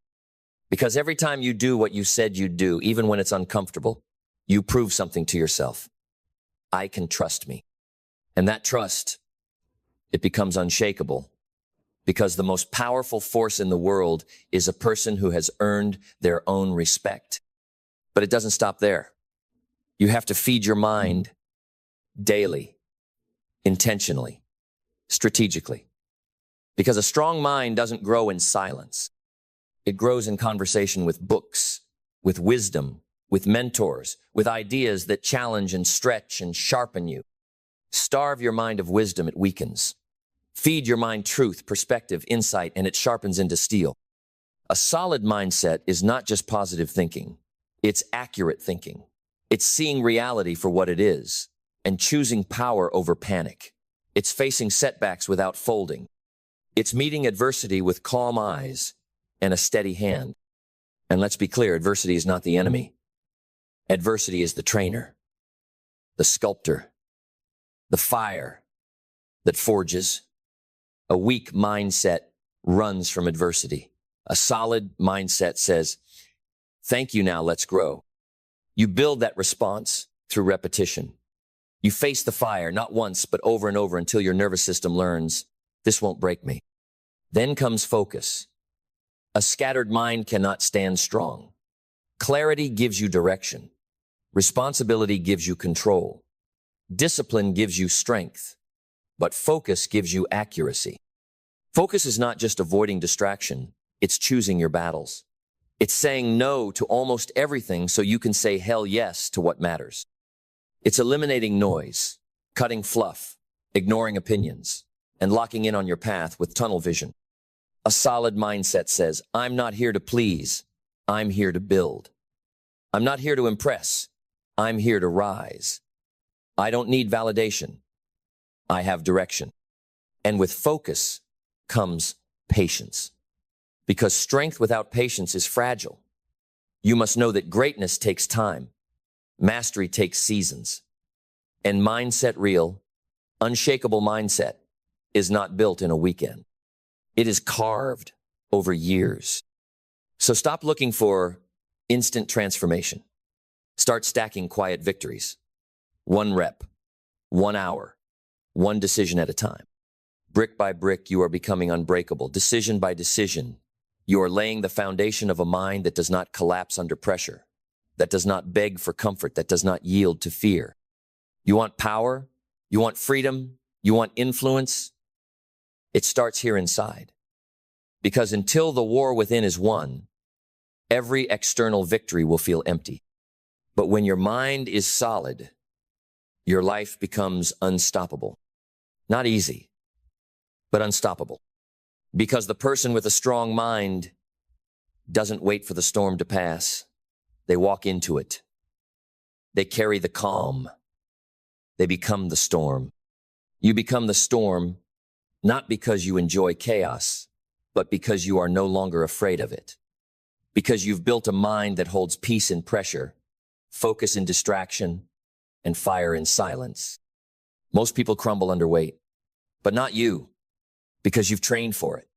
Because every time you do what you said you'd do, even when it's uncomfortable, you prove something to yourself. I can trust me. And that trust, it becomes unshakable. Because the most powerful force in the world is a person who has earned their own respect. But it doesn't stop there. You have to feed your mind daily, intentionally, strategically. Because a strong mind doesn't grow in silence. It grows in conversation with books, with wisdom, with mentors, with ideas that challenge and stretch and sharpen you. Starve your mind of wisdom, it weakens. Feed your mind truth, perspective, insight, and it sharpens into steel. A solid mindset is not just positive thinking. It's accurate thinking. It's seeing reality for what it is and choosing power over panic. It's facing setbacks without folding. It's meeting adversity with calm eyes and a steady hand. And let's be clear, adversity is not the enemy. Adversity is the trainer, the sculptor, the fire that forges. A weak mindset runs from adversity. A solid mindset says, thank you, now let's grow. You build that response through repetition. You face the fire, not once, but over and over until your nervous system learns, this won't break me. Then comes focus. A scattered mind cannot stand strong. Clarity gives you direction. Responsibility gives you control. Discipline gives you strength. But focus gives you accuracy. Focus is not just avoiding distraction, it's choosing your battles. It's saying no to almost everything so you can say hell yes to what matters. It's eliminating noise, cutting fluff, ignoring opinions, and locking in on your path with tunnel vision. A solid mindset says, I'm not here to please, I'm here to build. I'm not here to impress, I'm here to rise. I don't need validation, I have direction. And with focus comes patience. Because strength without patience is fragile. You must know that greatness takes time. Mastery takes seasons. And mindset real, unshakable mindset is not built in a weekend. It is carved over years. So stop looking for instant transformation. Start stacking quiet victories. 1 rep, 1 hour, 1 decision at a time. Brick by brick, you are becoming unbreakable. Decision by decision, you are laying the foundation of a mind that does not collapse under pressure, that does not beg for comfort, that does not yield to fear. You want power? You want freedom? You want influence? It starts here inside. Because until the war within is won, every external victory will feel empty. But when your mind is solid, your life becomes unstoppable. Not easy, but unstoppable. Because the person with a strong mind doesn't wait for the storm to pass. They walk into it. They carry the calm. They become the storm. You become the storm not because you enjoy chaos, but because you are no longer afraid of it. Because you've built a mind that holds peace in pressure, focus in distraction, and fire in silence. Most people crumble under weight, but not you, because you've trained for it.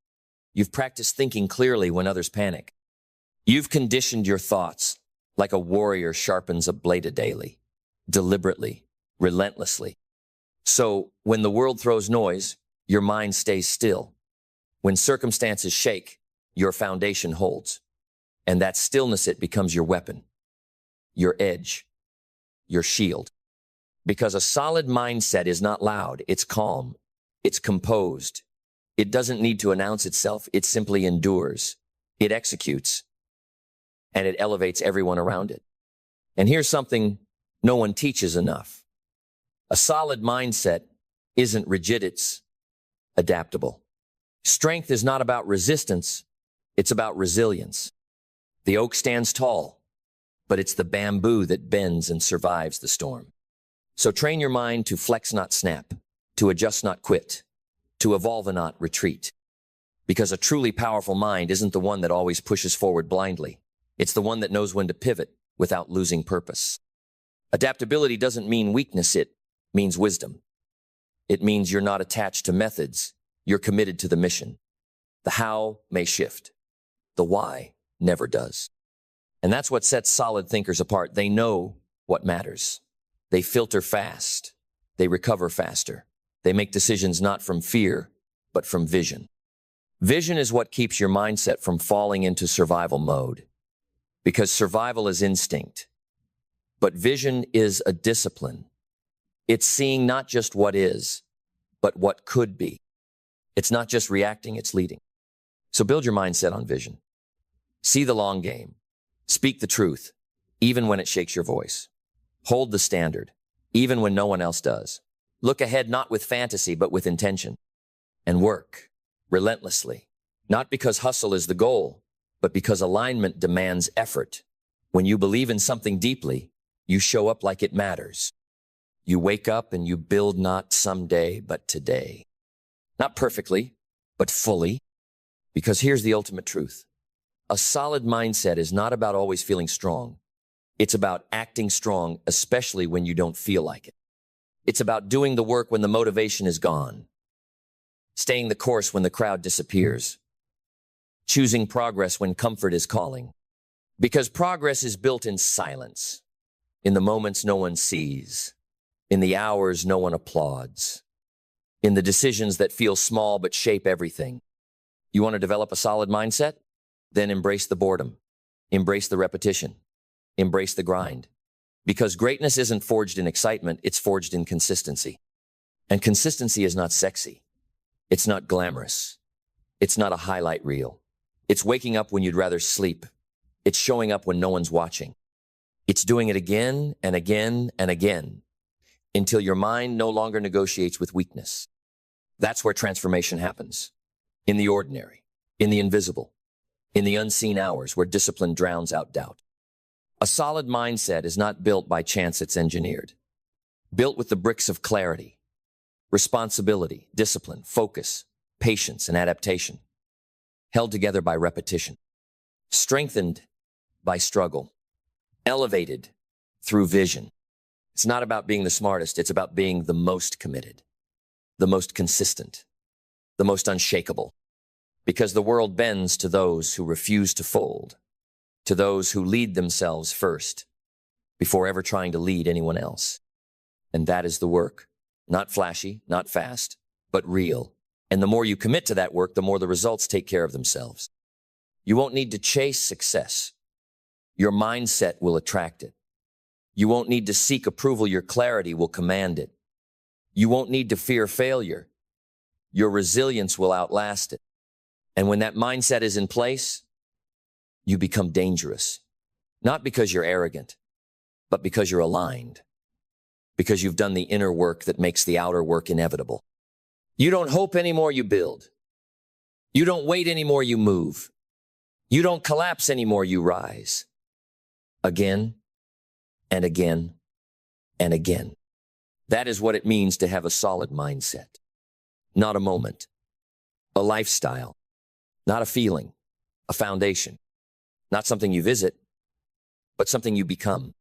You've practiced thinking clearly when others panic. You've conditioned your thoughts like a warrior sharpens a blade daily, deliberately, relentlessly. So when the world throws noise, your mind stays still. When circumstances shake, your foundation holds. And that stillness, it becomes your weapon, your edge, your shield. Because a solid mindset is not loud, it's calm, it's composed. It doesn't need to announce itself, it simply endures. It executes, and it elevates everyone around it. And here's something no one teaches enough. A solid mindset isn't rigid, it's adaptable. Strength is not about resistance, it's about resilience. The oak stands tall, but it's the bamboo that bends and survives the storm. So train your mind to flex, not snap, to adjust, not quit, to evolve and not retreat. Because a truly powerful mind isn't the one that always pushes forward blindly. It's the one that knows when to pivot without losing purpose. Adaptability doesn't mean weakness, it means wisdom. It means you're not attached to methods, you're committed to the mission. The how may shift, the why never does. And that's what sets solid thinkers apart. They know what matters. They filter fast. They recover faster. They make decisions not from fear, but from vision. Vision is what keeps your mindset from falling into survival mode. Because survival is instinct. But vision is a discipline. It's seeing not just what is, but what could be. It's not just reacting, it's leading. So build your mindset on vision. See the long game. Speak the truth, even when it shakes your voice. Hold the standard, even when no one else does. Look ahead not with fantasy, but with intention. And work relentlessly. Not because hustle is the goal, but because alignment demands effort. When you believe in something deeply, you show up like it matters. You wake up and you build not someday, but today. Not perfectly, but fully. Because here's the ultimate truth. A solid mindset is not about always feeling strong. It's about acting strong, especially when you don't feel like it. It's about doing the work when the motivation is gone. Staying the course when the crowd disappears. Choosing progress when comfort is calling. Because progress is built in silence, in the moments no one sees, in the hours no one applauds, in the decisions that feel small but shape everything. You want to develop a solid mindset? Then embrace the boredom. Embrace the repetition. Embrace the grind. Because greatness isn't forged in excitement, it's forged in consistency. And consistency is not sexy. It's not glamorous. It's not a highlight reel. It's waking up when you'd rather sleep. It's showing up when no one's watching. It's doing it again and again and again until your mind no longer negotiates with weakness. That's where transformation happens. In the ordinary, in the invisible, in the unseen hours where discipline drowns out doubt. A solid mindset is not built by chance, it's engineered. Built with the bricks of clarity, responsibility, discipline, focus, patience, and adaptation. Held together by repetition. Strengthened by struggle. Elevated through vision. It's not about being the smartest, it's about being the most committed, the most consistent, the most unshakable. Because the world bends to those who refuse to fold, to those who lead themselves first, before ever trying to lead anyone else. And that is the work. Not flashy, not fast, but real. And the more you commit to that work, the more the results take care of themselves. You won't need to chase success. Your mindset will attract it. You won't need to seek approval. Your clarity will command it. You won't need to fear failure. Your resilience will outlast it. And when that mindset is in place, you become dangerous. Not because you're arrogant, but because you're aligned. Because you've done the inner work that makes the outer work inevitable. You don't hope anymore, you build. You don't wait anymore, you move. You don't collapse anymore, you rise. Again and again and again. That is what it means to have a solid mindset. Not a moment, a lifestyle, not a feeling, a foundation, not something you visit, but something you become.